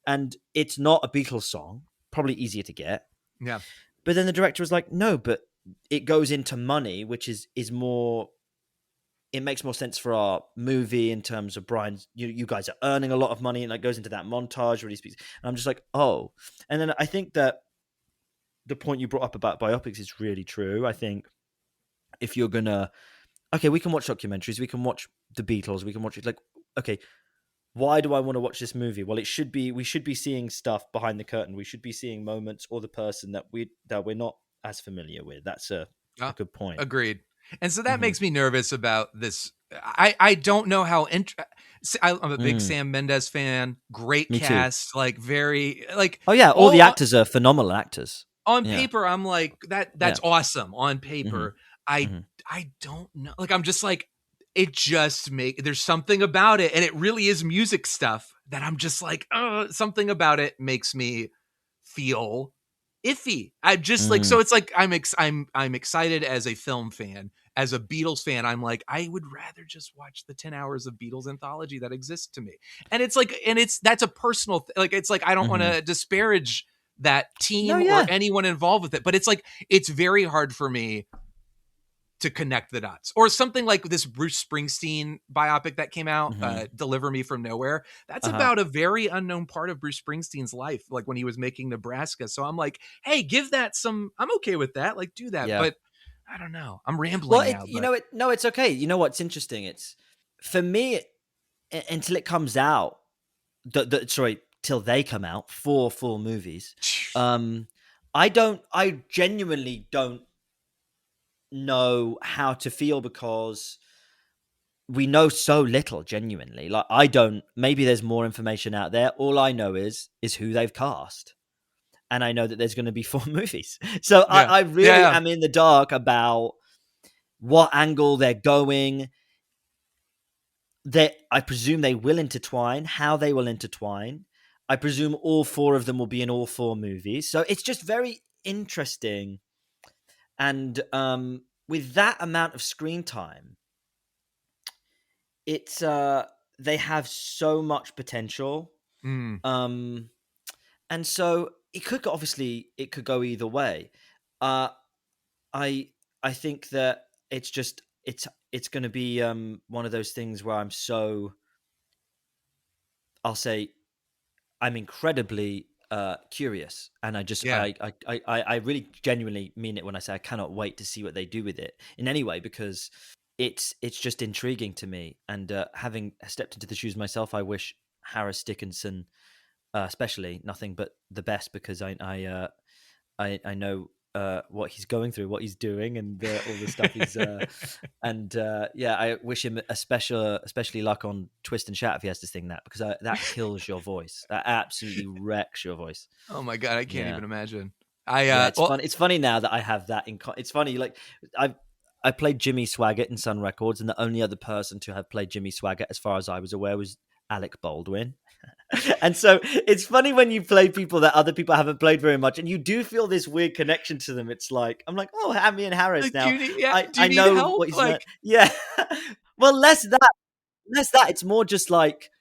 and it's not a Beatles song, probably easier to get. Yeah, but then the director was like, no, but it goes into Money, which is more. It makes more sense for our movie in terms of Brian. You guys are earning a lot of money, and it goes into that montage where he speaks. And I'm just like, oh. And then I think that the point you brought up about biopics is really true. I think if you're gonna, we can watch documentaries, we can watch the Beatles, we can watch it. Like, okay, why do I want to watch this movie? Well, we should be seeing stuff behind the curtain. We should be seeing moments or the person that we're not as familiar with. That's a good point. Agreed. And so that makes me nervous about this. I don't know how. I'm a big Sam Mendes fan. Great Me cast, too. like very like. Oh yeah, all the actors are phenomenal actors. On paper, I'm like that's awesome. On paper, I don't know. Like I'm just like there's something about it, and it really is music stuff that I'm just like something about it makes me feel iffy. I just like, so it's like I'm excited as a film fan. As a Beatles fan, I'm like, I would rather just watch the 10 hours of Beatles anthology that exists to me. And it's like, that's a personal like, it's like I don't want to disparage that team or anyone involved with it, but it's like it's very hard for me to connect the dots. Or something like this Bruce Springsteen biopic that came out, Deliver Me From Nowhere. That's about a very unknown part of Bruce Springsteen's life, like when he was making Nebraska. So I'm like, hey, give that some, I'm okay with that. Like, do that. Yeah. But I don't know. I'm rambling now. No, it's okay. You know what's interesting? It's, for me, until it comes out, till they come out, 4 full movies. I genuinely don't know how to feel, because we know so little, genuinely. Like, maybe there's more information out there. All I know is who they've cast. And I know that there's going to be 4 movies. So I really am in the dark about what angle they're going. I presume they will intertwine, how they will intertwine. I presume all 4 of them will be in all 4 movies. So it's just very interesting. And with that amount of screen time, it's they have so much potential. And so it could go either way. I think that it's going to be one of those things where I'll say I'm incredibly curious, and I really genuinely mean it when I say I cannot wait to see what they do with it in any way, because it's just intriguing to me. And having stepped into the shoes myself, I wish Harris Dickinson, especially, nothing but the best, because I know what he's going through, what he's doing, and all the stuff he's I wish him especially luck on Twist and Shout if he has to sing that, because that kills your voice. That absolutely wrecks your voice. Oh my god, I can't even imagine. It's funny now that I have that it's funny, like I played Jimmy Swaggart in Sun Records, and the only other person to have played Jimmy Swaggart, as far as I was aware, was Alec Baldwin. And so it's funny when you play people that other people haven't played very much, and you do feel this weird connection to them. It's like, I'm like, oh, Hammy and Harris like, now. I know help? What he's like. Yeah. Well, less that. It's more just like,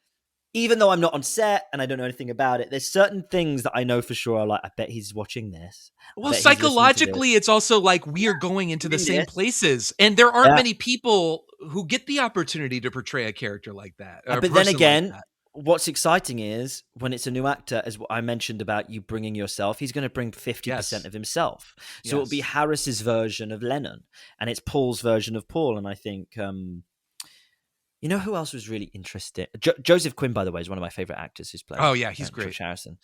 even though I'm not on set and I don't know anything about it, there's certain things that I know for sure. Like, I bet he's watching this. Well, psychologically, it's also like we are going into the same places, and there aren't many people who get the opportunity to portray a character like that. But then again, what's exciting is when it's a new actor, as what I mentioned about you bringing yourself, he's going to bring 50% of himself. So it'll be Harris's version of Lennon, and it's Paul's version of Paul. And I think, you know who else was really interesting? Joseph Quinn, by the way, is one of my favorite actors who's playing. Oh yeah, he's great. George Harrison.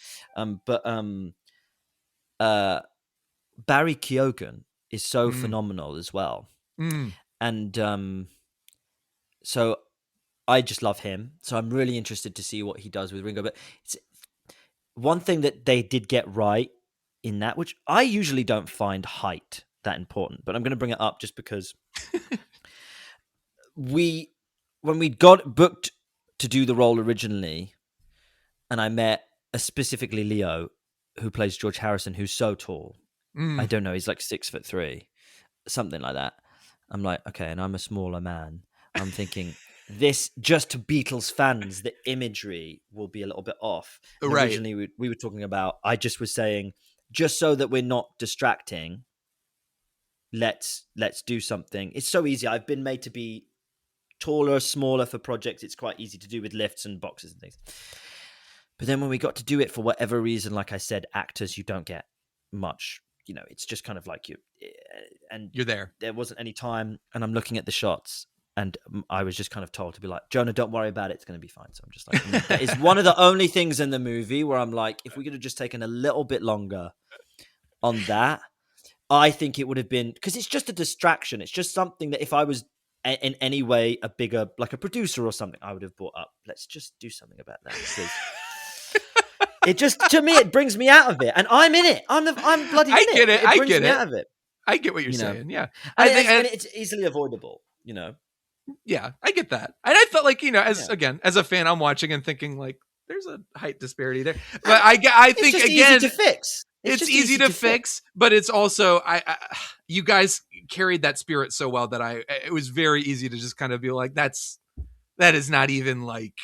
Barry Keoghan is so phenomenal as well. And so I just love him. So I'm really interested to see what he does with Ringo. But it's one thing that they did get right in that, which I usually don't find height that important, but I'm going to bring it up just because when we got booked to do the role originally, and I met specifically Leo, who plays George Harrison, who's so tall. I don't know, he's like 6'3", something like that. I'm like, okay, and I'm a smaller man. I'm thinking, this, just to Beatles fans, the imagery will be a little bit off. Right. Originally, we were talking about, I just was saying, just so that we're not distracting, let's do something. It's so easy. I've been made to be taller, smaller for projects. It's quite easy to do with lifts and boxes and things. But then when we got to do it, for whatever reason, like I said, actors, you don't get much. You know, it's just kind of like you're there. There wasn't any time, and I'm looking at the shots, and I was just kind of told to be like, Jonah, don't worry about it. It's going to be fine. So I'm just like, that is one of the only things in the movie where I'm like, if we could have just taken a little bit longer on that, I think it would have been, because it's just a distraction. It's just something that if I was in any way a bigger, like a producer or something, I would have brought up. Let's just do something about that. Because it just, to me, it brings me out of it, and I'm in it. I'm bloody in it. I get it. It brings me out of it. I get what you're saying. Yeah, and it's easily avoidable. You know. Yeah, I get that. And I felt like, you know, as a fan, I'm watching and thinking like, there's a height disparity there. But I think it's again, easy to fix. It's easy to fix, but it's also you guys carried that spirit so well that it was very easy to just kind of be like, that is not even like,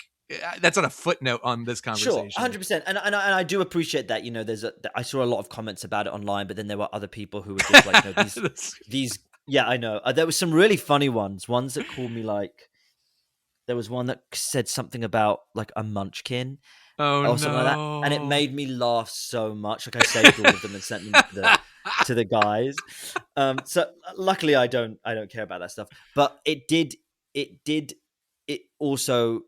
that's not a footnote on this conversation. Sure, 100%. And I do appreciate that. You know, I saw a lot of comments about it online, but then there were other people who were just like, these Yeah, I know. There was some really funny ones that called me like. There was one that said something about like a munchkin or something like that, and it made me laugh so much. Like I saved all of them and sent them to the guys. So luckily, I don't care about that stuff. But it also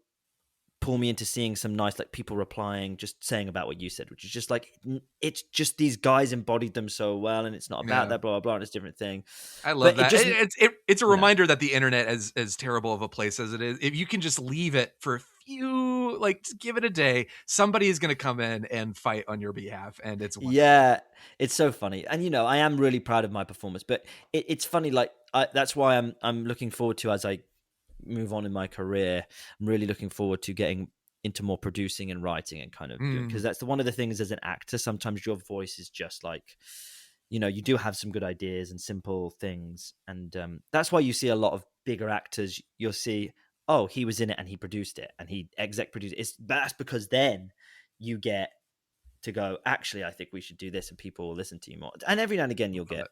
pull me into seeing some nice like people replying, just saying about what you said, which is just like it's just these guys embodied them so well, and it's not about that blah blah blah. And it's a different thing. I love but that. It's a reminder that the internet, as terrible of a place as it is, if you can just leave it for a few, like just give it a day, somebody is going to come in and fight on your behalf, and it's wonderful. Yeah, it's so funny. And I am really proud of my performance, but it's funny. Like that's why I'm looking forward to, as I move on in my career, I'm really looking forward to getting into more producing and writing and kind of because that's one of the things as an actor, sometimes your voice is just like, you do have some good ideas and simple things, and that's why you see a lot of bigger actors. You'll see, oh, he was in it and he produced it and he exec produced it. That's because then you get to go, actually, I think we should do this, and people will listen to you more. And every now and again you'll get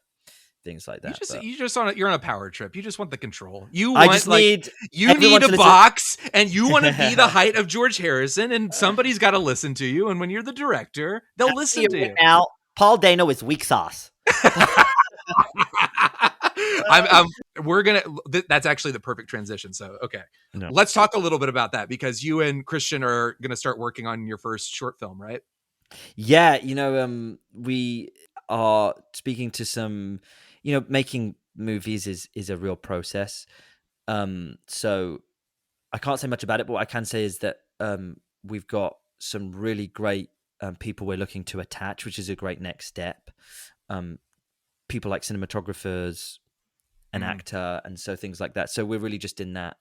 things like that. You're on a power trip. You just want the control. You need a box, and you want to be the height of George Harrison, and somebody's got to listen to you. And when you're the director, they'll listen to you. Now, Paul Dano is weak sauce. That's actually the perfect transition. So, okay, let's talk a little bit about that, because you and Christian are going to start working on your first short film, right? Yeah, we are speaking to some. Making movies is a real process. So I can't say much about it, but what I can say is that we've got some really great people we're looking to attach, which is a great next step. People like cinematographers, an actor, and so things like that. So we're really just in that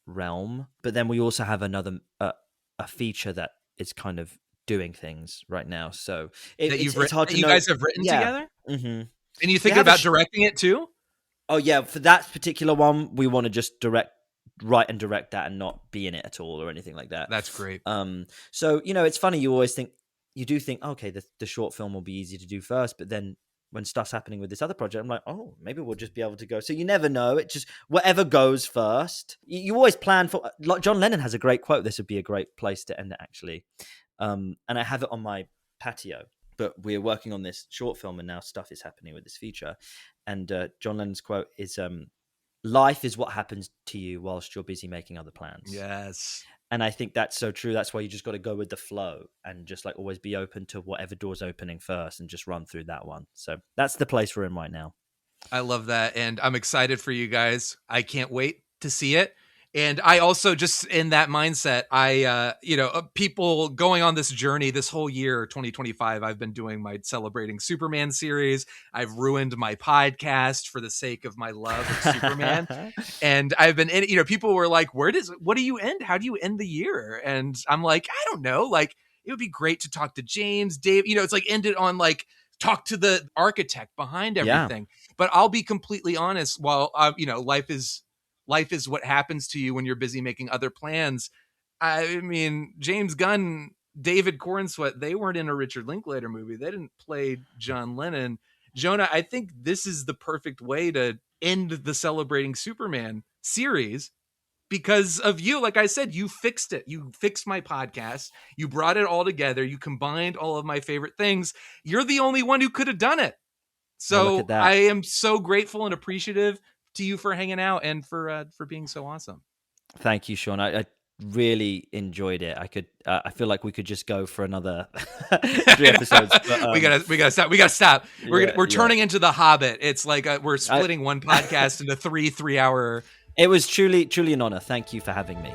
realm. But then we also have another a feature that is kind of doing things right now. So it's hard to know. You guys have written together? Mm-hmm. And you thinking about directing it too? Oh yeah, for that particular one, we want to just write and direct that, and not be in it at all or anything like that. That's great. So it's funny. You do think, okay, the short film will be easy to do first, but then when stuff's happening with this other project, I'm like, oh, maybe we'll just be able to go. So you never know. It just whatever goes first. You always plan for. Like John Lennon has a great quote. This would be a great place to end it, actually. And I have it on my patio. But we're working on this short film, and now stuff is happening with this feature. And John Lennon's quote is, life is what happens to you whilst you're busy making other plans. Yes. And I think that's so true. That's why you just got to go with the flow and just like always be open to whatever door's opening first and just run through that one. So that's the place we're in right now. I love that. And I'm excited for you guys. I can't wait to see it. And I also just in that mindset, people going on this journey this whole year, 2025, I've been doing my Celebrating Superman series. I've ruined my podcast for the sake of my love of Superman. And I've been, people were like, what do you end? How do you end the year? And I'm like, I don't know. Like, it would be great to talk to James, Dave, it's like ended on like, talk to the architect behind everything. Yeah. But I'll be completely honest. While, life is what happens to you when you're busy making other plans. I mean, James Gunn, David Cornsweet, they weren't in a Richard Linklater movie. They didn't play John Lennon. Jonah, I think this is the perfect way to end the Celebrating Superman series because of you. Like I said, you fixed it. You fixed my podcast. You brought it all together. You combined all of my favorite things. You're the only one who could have done it. So I am so grateful and appreciative to you for hanging out and for being so awesome. Thank you, Sean. I really enjoyed it. I feel like we could just go for another 3 episodes. But, we gotta stop. We gotta stop. We're turning into The Hobbit. It's like we're splitting one podcast into 3 hour. It was truly an honor. Thank you for having me.